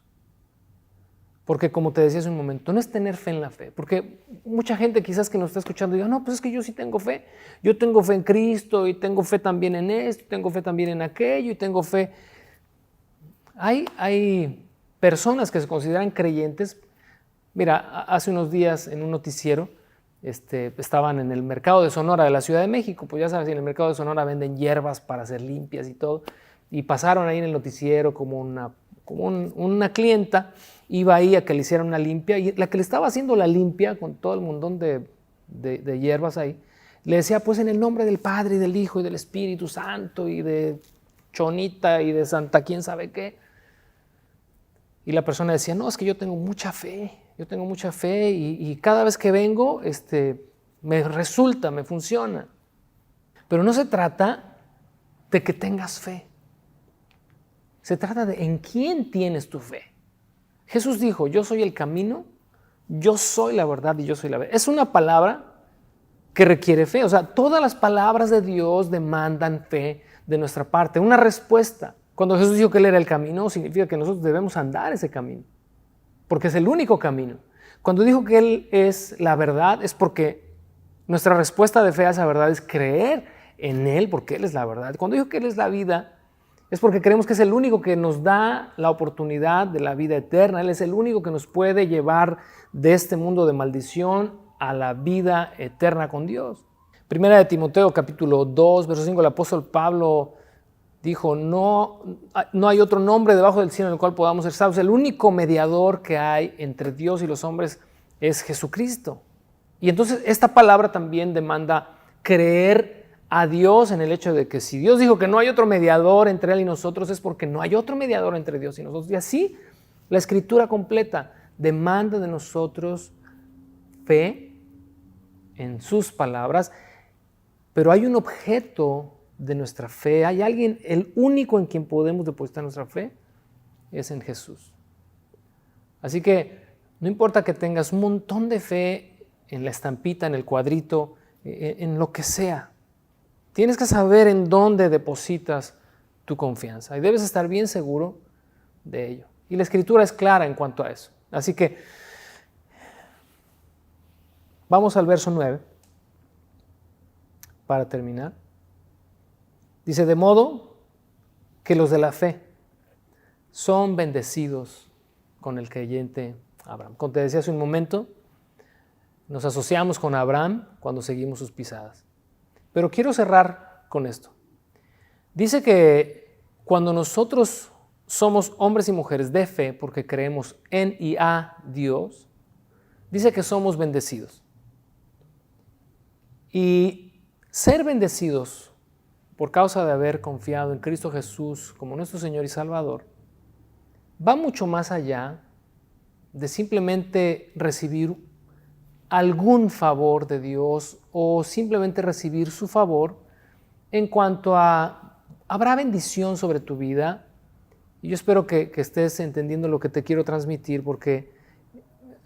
Porque como te decía hace un momento, no es tener fe en la fe. Porque mucha gente quizás que nos está escuchando diga, no, pues es que yo sí tengo fe. Yo tengo fe en Cristo y tengo fe también en esto, tengo fe también en aquello y tengo fe. Hay personas que se consideran creyentes. Mira, hace unos días en un noticiero estaban en el mercado de Sonora de la Ciudad de México. Pues ya sabes, en el mercado de Sonora venden hierbas para hacer limpias y todo. Y pasaron ahí en el noticiero como una clienta iba ahí a que le hicieran una limpia, y la que le estaba haciendo la limpia con todo el montón de hierbas ahí, le decía, pues en el nombre del Padre y del Hijo y del Espíritu Santo y de Chonita y de Santa quién sabe qué. Y la persona decía, no, es que yo tengo mucha fe y cada vez que vengo me resulta, me funciona. Pero no se trata de que tengas fe. Se trata de en quién tienes tu fe. Jesús dijo, yo soy el camino, yo soy la verdad y yo soy la vida. Es una palabra que requiere fe. O sea, todas las palabras de Dios demandan fe de nuestra parte, una respuesta. Cuando Jesús dijo que Él era el camino, significa que nosotros debemos andar ese camino, porque es el único camino. Cuando dijo que Él es la verdad, es porque nuestra respuesta de fe a esa verdad es creer en Él, porque Él es la verdad. Cuando dijo que Él es la vida, es porque creemos que es el único que nos da la oportunidad de la vida eterna. Él es el único que nos puede llevar de este mundo de maldición a la vida eterna con Dios. Primera de Timoteo, capítulo 2, verso 5, el apóstol Pablo dijo, no hay otro nombre debajo del cielo en el cual podamos ser salvos. El único mediador que hay entre Dios y los hombres es Jesucristo. Y entonces esta palabra también demanda creer a Dios en el hecho de que si Dios dijo que no hay otro mediador entre Él y nosotros, es porque no hay otro mediador entre Dios y nosotros. Y así la Escritura completa demanda de nosotros fe en sus palabras, pero hay un objeto de nuestra fe, hay alguien, el único en quien podemos depositar nuestra fe, es en Jesús. Así que no importa que tengas un montón de fe en la estampita, en el cuadrito, en lo que sea, tienes que saber en dónde depositas tu confianza y debes estar bien seguro de ello. Y la Escritura es clara en cuanto a eso. Así que vamos al verso 9 para terminar. Dice, de modo que los de la fe son bendecidos con el creyente Abraham. Como te decía hace un momento, nos asociamos con Abraham cuando seguimos sus pisadas. Pero quiero cerrar con esto. Dice que cuando nosotros somos hombres y mujeres de fe, porque creemos en y a Dios, dice que somos bendecidos. Y ser bendecidos por causa de haber confiado en Cristo Jesús como nuestro Señor y Salvador, va mucho más allá de simplemente recibir algún favor de Dios o simplemente recibir su favor en cuanto a habrá bendición sobre tu vida. Y yo espero que estés entendiendo lo que te quiero transmitir, porque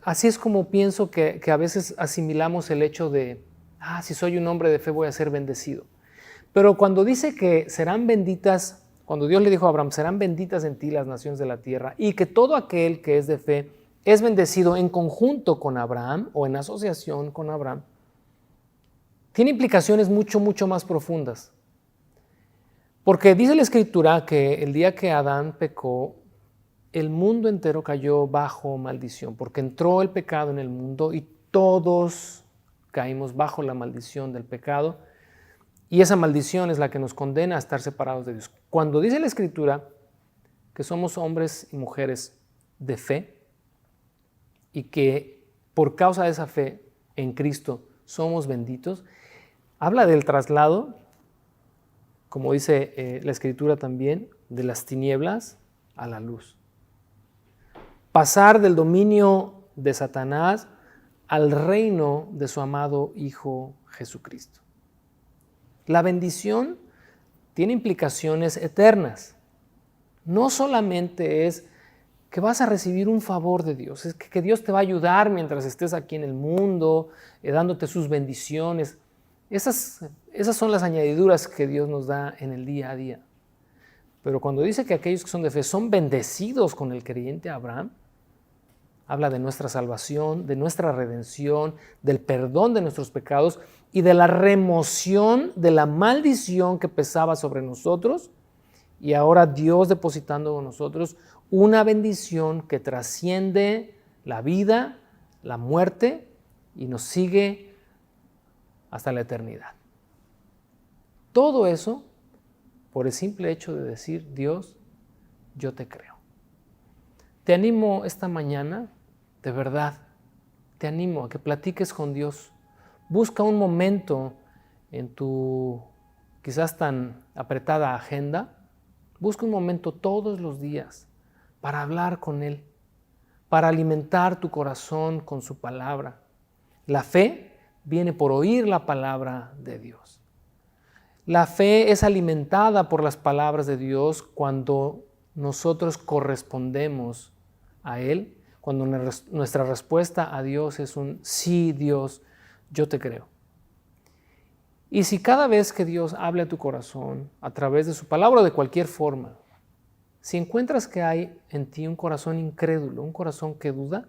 así es como pienso que a veces asimilamos el hecho de, si soy un hombre de fe voy a ser bendecido. Pero cuando dice que serán benditas, cuando Dios le dijo a Abraham, serán benditas en ti las naciones de la tierra, y que todo aquel que es de fe es bendecido en conjunto con Abraham o en asociación con Abraham, tiene implicaciones mucho, mucho más profundas. Porque dice la Escritura que el día que Adán pecó, el mundo entero cayó bajo maldición, porque entró el pecado en el mundo y todos caímos bajo la maldición del pecado. Y esa maldición es la que nos condena a estar separados de Dios. Cuando dice la Escritura que somos hombres y mujeres de fe y que por causa de esa fe en Cristo somos benditos, habla del traslado, como dice la Escritura también, de las tinieblas a la luz. Pasar del dominio de Satanás al reino de su amado Hijo Jesucristo. La bendición tiene implicaciones eternas. No solamente es que vas a recibir un favor de Dios, es que Dios te va a ayudar mientras estés aquí en el mundo, dándote sus bendiciones. Esas son las añadiduras que Dios nos da en el día a día. Pero cuando dice que aquellos que son de fe son bendecidos con el creyente Abraham, habla de nuestra salvación, de nuestra redención, del perdón de nuestros pecados y de la remoción de la maldición que pesaba sobre nosotros, y ahora Dios depositando en nosotros una bendición que trasciende la vida, la muerte y nos sigue hasta la eternidad. Todo eso por el simple hecho de decir, Dios, yo te creo. Te animo esta mañana, de verdad, te animo a que platiques con Dios. Busca un momento en tu quizás tan apretada agenda, busca un momento todos los días para hablar con Él, para alimentar tu corazón con su palabra. La fe viene por oír la palabra de Dios. La fe es alimentada por las palabras de Dios cuando nosotros correspondemos a Él, cuando nuestra respuesta a Dios es un sí, Dios, yo te creo. Y si cada vez que Dios hable a tu corazón a través de su palabra o de cualquier forma, si encuentras que hay en ti un corazón incrédulo, un corazón que duda,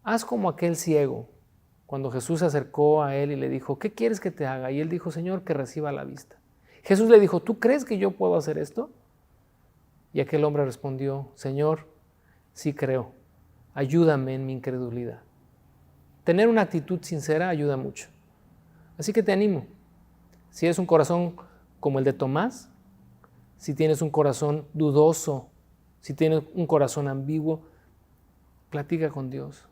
haz como aquel ciego cuando Jesús se acercó a él y le dijo, ¿qué quieres que te haga? Y él dijo, Señor, que reciba la vista. Jesús le dijo, ¿tú crees que yo puedo hacer esto? Y aquel hombre respondió, Señor, sí creo, ayúdame en mi incredulidad. Tener una actitud sincera ayuda mucho. Así que te animo Si es un corazón como el de Tomás, si tienes un corazón dudoso, si tienes un corazón ambiguo, platica con Dios.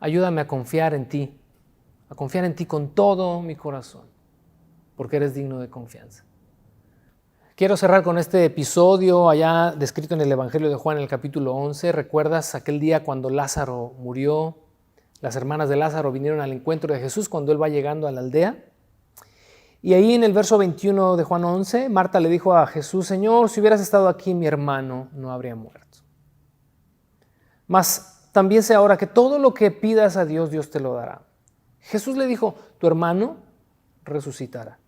Ayúdame a confiar en ti con todo mi corazón, porque eres digno de confianza. Quiero cerrar con este episodio allá descrito en el Evangelio de Juan en el capítulo 11. ¿Recuerdas aquel día cuando Lázaro murió? Las hermanas de Lázaro vinieron al encuentro de Jesús cuando él va llegando a la aldea. Y ahí en el verso 21 de Juan 11, Marta le dijo a Jesús: Señor, si hubieras estado aquí, mi hermano no habría muerto. Mas también sé ahora que todo lo que pidas a Dios, Dios te lo dará. Jesús le dijo: tu hermano resucitará.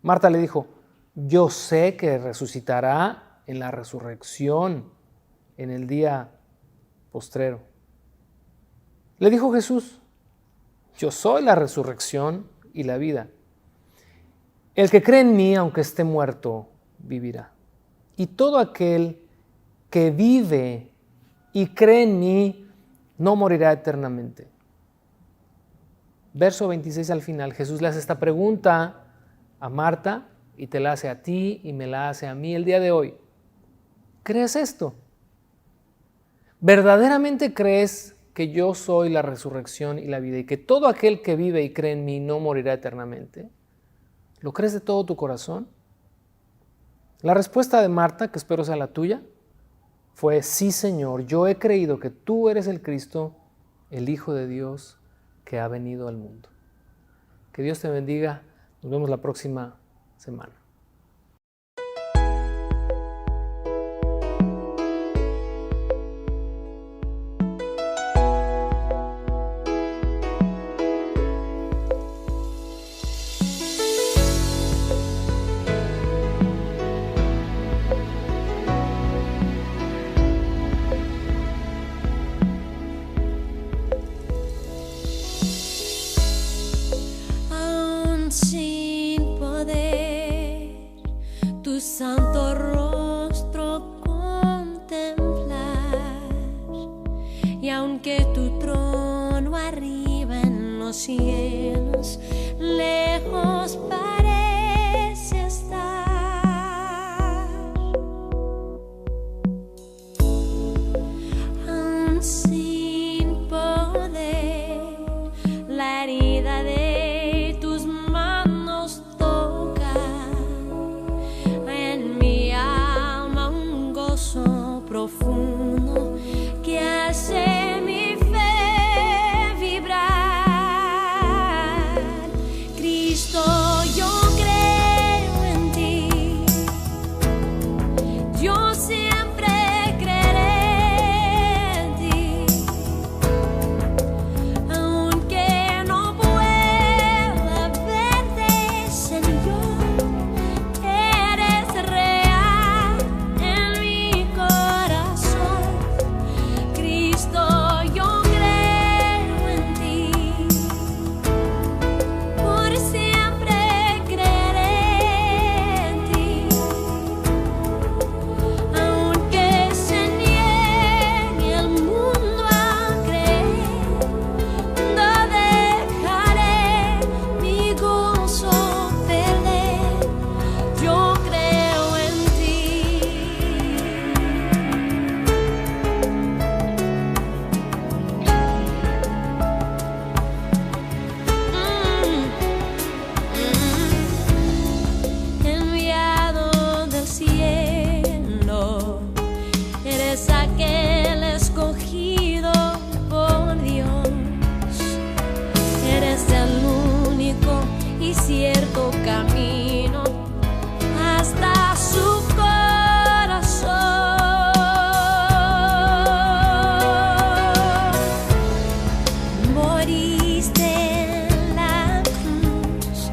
Marta le dijo: yo sé que resucitará en la resurrección, en el día postrero. Le dijo Jesús: yo soy la resurrección y la vida. El que cree en mí, aunque esté muerto, vivirá. Y todo aquel que vive y cree en mí, no morirá eternamente. Verso 26 al final, Jesús le hace esta pregunta a Marta y te la hace a ti y me la hace a mí el día de hoy. ¿Crees esto? ¿Verdaderamente crees que yo soy la resurrección y la vida y que todo aquel que vive y cree en mí no morirá eternamente? ¿Lo crees de todo tu corazón? La respuesta de Marta, que espero sea la tuya, fue: sí, Señor, yo he creído que tú eres el Cristo, el Hijo de Dios que ha venido al mundo. Que Dios te bendiga. Nos vemos la próxima semana. Sin poder tu santo rostro contemplar, y aunque tu trono arriba en los cielos lejos parece estar, aún sin poder la herida de profundo que hace mi fe vibrar. Cristo, yo creo en ti, yo siempre creeré en ti, aunque no pueda verte, Señor, eres real en mi corazón. Cristo, yo creo en ti, por siempre creeré en ti, aunque se niegue el mundo a creer, no dejaré mi gozo perder. Yo creo en ti. Enviado del cielo, eres aquel escogido por Dios, eres el único y cierto camino hasta su corazón. Moriste en la cruz,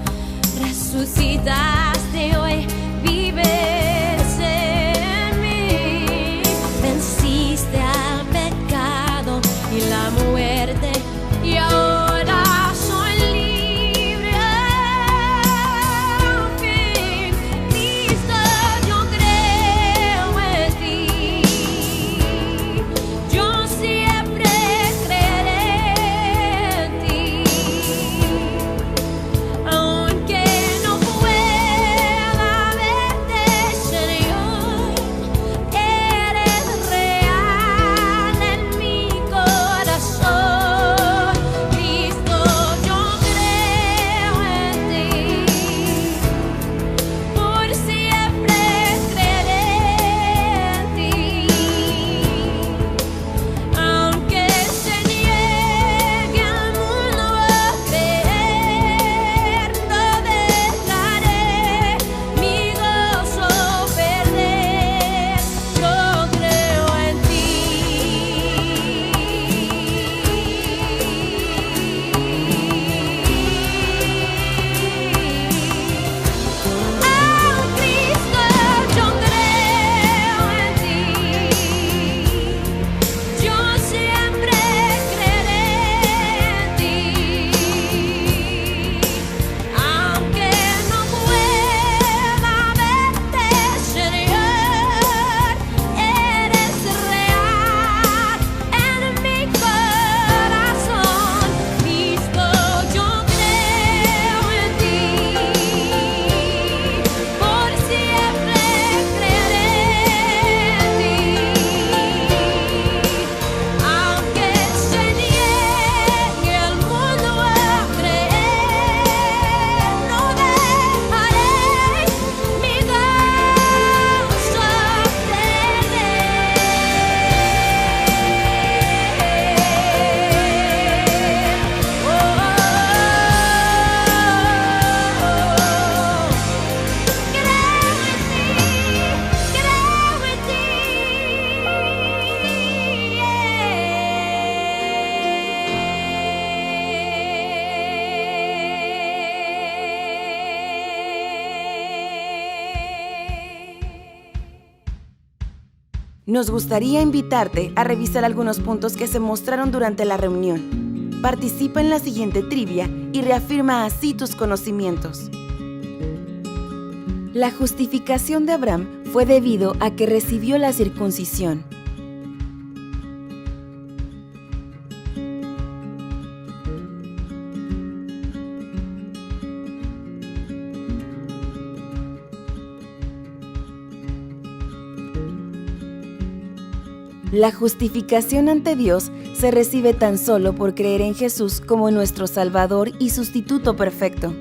resucitaste, hoy vives en mí. Venciste al pecado y la muerte, y ahora soy libre. Nos gustaría invitarte a revisar algunos puntos que se mostraron durante la reunión. Participa en la siguiente trivia y reafirma así tus conocimientos. La justificación de Abraham fue debido a que recibió la circuncisión. La justificación ante Dios se recibe tan solo por creer en Jesús como nuestro Salvador y sustituto perfecto.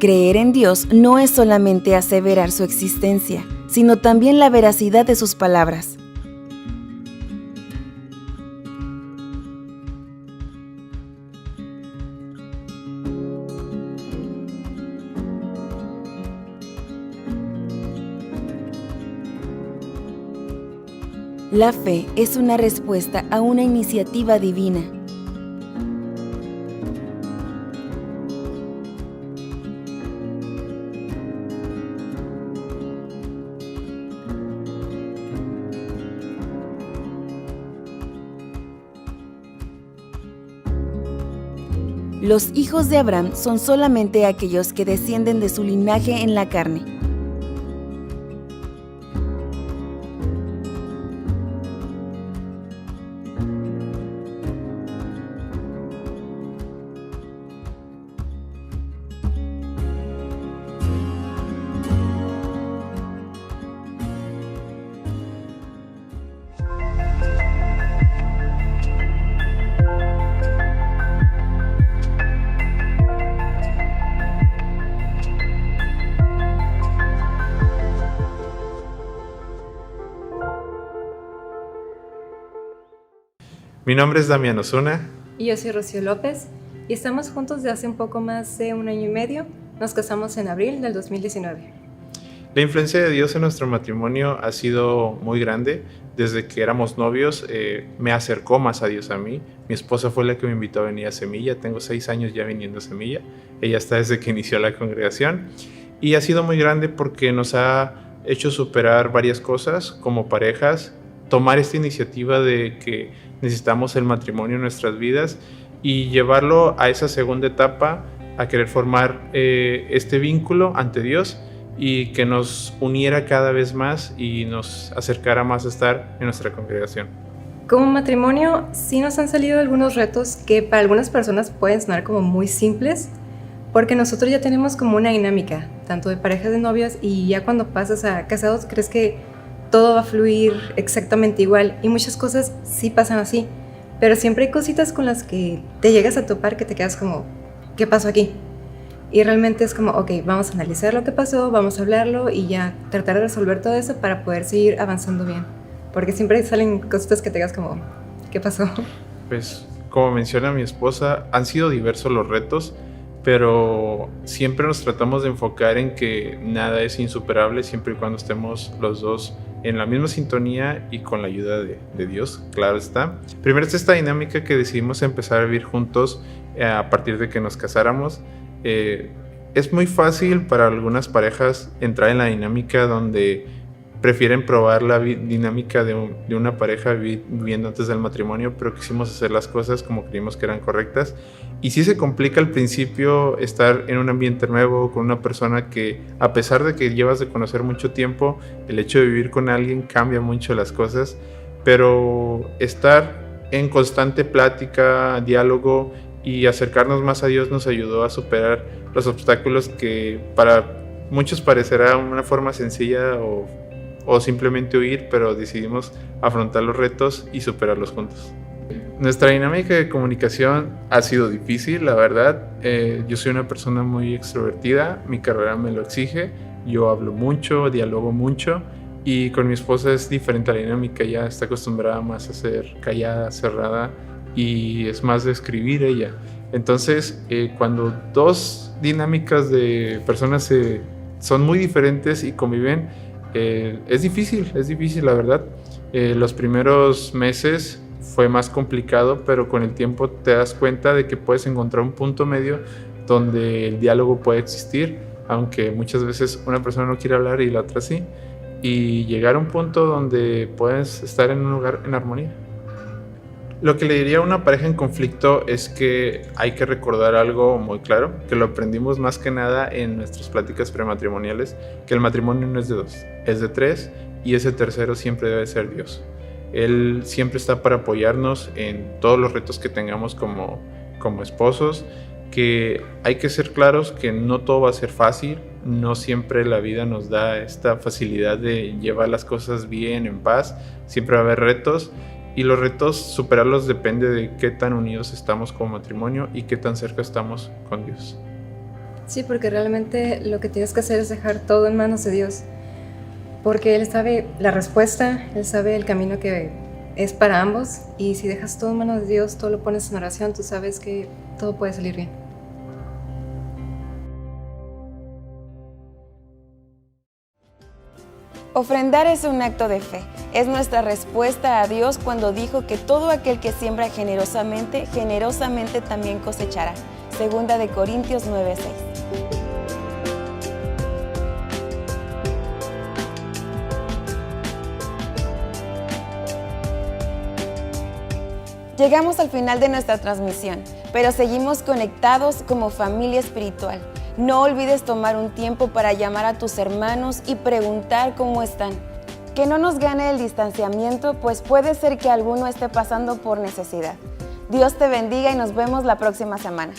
Creer en Dios no es solamente aseverar su existencia, sino también la veracidad de sus palabras. La fe es una respuesta a una iniciativa divina. Los hijos de Abraham son solamente aquellos que descienden de su linaje en la carne. Mi nombre es Damián Osuna. Y yo soy Rocío López y estamos juntos desde hace un poco más de 1 año y medio. Nos casamos en abril del 2019. La influencia de Dios en nuestro matrimonio ha sido muy grande. Desde que éramos novios me acercó más a Dios a mí. Mi esposa fue la que me invitó a venir a Semilla. Tengo 6 años ya viniendo a Semilla. Ella está desde que inició la congregación. Y ha sido muy grande porque nos ha hecho superar varias cosas como parejas, tomar esta iniciativa de que necesitamos el matrimonio en nuestras vidas y llevarlo a esa segunda etapa, a querer formar este vínculo ante Dios y que nos uniera cada vez más y nos acercara más a estar en nuestra congregación. Como matrimonio, sí nos han salido algunos retos que para algunas personas pueden sonar como muy simples, porque nosotros ya tenemos como una dinámica, tanto de parejas de novios, y ya cuando pasas a casados crees que todo va a fluir exactamente igual, y muchas cosas sí pasan así, pero siempre hay cositas con las que te llegas a topar que te quedas como, ¿qué pasó aquí? Y realmente es como, ok, vamos a analizar lo que pasó, vamos a hablarlo y ya tratar de resolver todo eso para poder seguir avanzando bien, porque siempre salen cositas que te quedas como, ¿qué pasó? Pues como menciona mi esposa, han sido diversos los retos, pero siempre nos tratamos de enfocar en que nada es insuperable siempre y cuando estemos los dos en la misma sintonía y con la ayuda de Dios, claro está. Primero está esta dinámica que decidimos empezar a vivir juntos a partir de que nos casáramos. Es muy fácil para algunas parejas entrar en la dinámica donde prefieren probar la dinámica de una pareja viviendo antes del matrimonio, pero quisimos hacer las cosas como creímos que eran correctas. Y sí se complica al principio estar en un ambiente nuevo, con una persona que, a pesar de que llevas de conocer mucho tiempo, el hecho de vivir con alguien cambia mucho las cosas, pero estar en constante plática, diálogo y acercarnos más a Dios nos ayudó a superar los obstáculos que para muchos parecerá una forma sencilla o simplemente huir, pero decidimos afrontar los retos y superarlos juntos. Nuestra dinámica de comunicación ha sido difícil, la verdad. Yo soy una persona muy extrovertida, mi carrera me lo exige, yo hablo mucho, dialogo mucho, y con mi esposa es diferente la dinámica, ya está acostumbrada más a ser callada, cerrada, y es más de escribir ella. Entonces, cuando dos dinámicas de personas son muy diferentes y conviven, es difícil la verdad. Los primeros meses fue más complicado, pero con el tiempo te das cuenta de que puedes encontrar un punto medio donde el diálogo puede existir, aunque muchas veces una persona no quiere hablar y la otra sí, y llegar a un punto donde puedes estar en un lugar en armonía. Lo que le diría a una pareja en conflicto es que hay que recordar algo muy claro, que lo aprendimos más que nada en nuestras pláticas prematrimoniales, que el matrimonio no es de dos, es de tres, y ese tercero siempre debe ser Dios. Él siempre está para apoyarnos en todos los retos que tengamos como esposos, que hay que ser claros que no todo va a ser fácil, no siempre la vida nos da esta facilidad de llevar las cosas bien, en paz, siempre va a haber retos, y los retos, superarlos depende de qué tan unidos estamos como matrimonio y qué tan cerca estamos con Dios. Sí, porque realmente lo que tienes que hacer es dejar todo en manos de Dios, porque Él sabe la respuesta, Él sabe el camino que es para ambos, y si dejas todo en manos de Dios, todo lo pones en oración, tú sabes que todo puede salir bien. Ofrendar es un acto de fe. Es nuestra respuesta a Dios cuando dijo que todo aquel que siembra generosamente, generosamente también cosechará. Segunda de Corintios 9:6. Llegamos al final de nuestra transmisión, pero seguimos conectados como familia espiritual. No olvides tomar un tiempo para llamar a tus hermanos y preguntar cómo están. Que no nos gane el distanciamiento, pues puede ser que alguno esté pasando por necesidad. Dios te bendiga y nos vemos la próxima semana.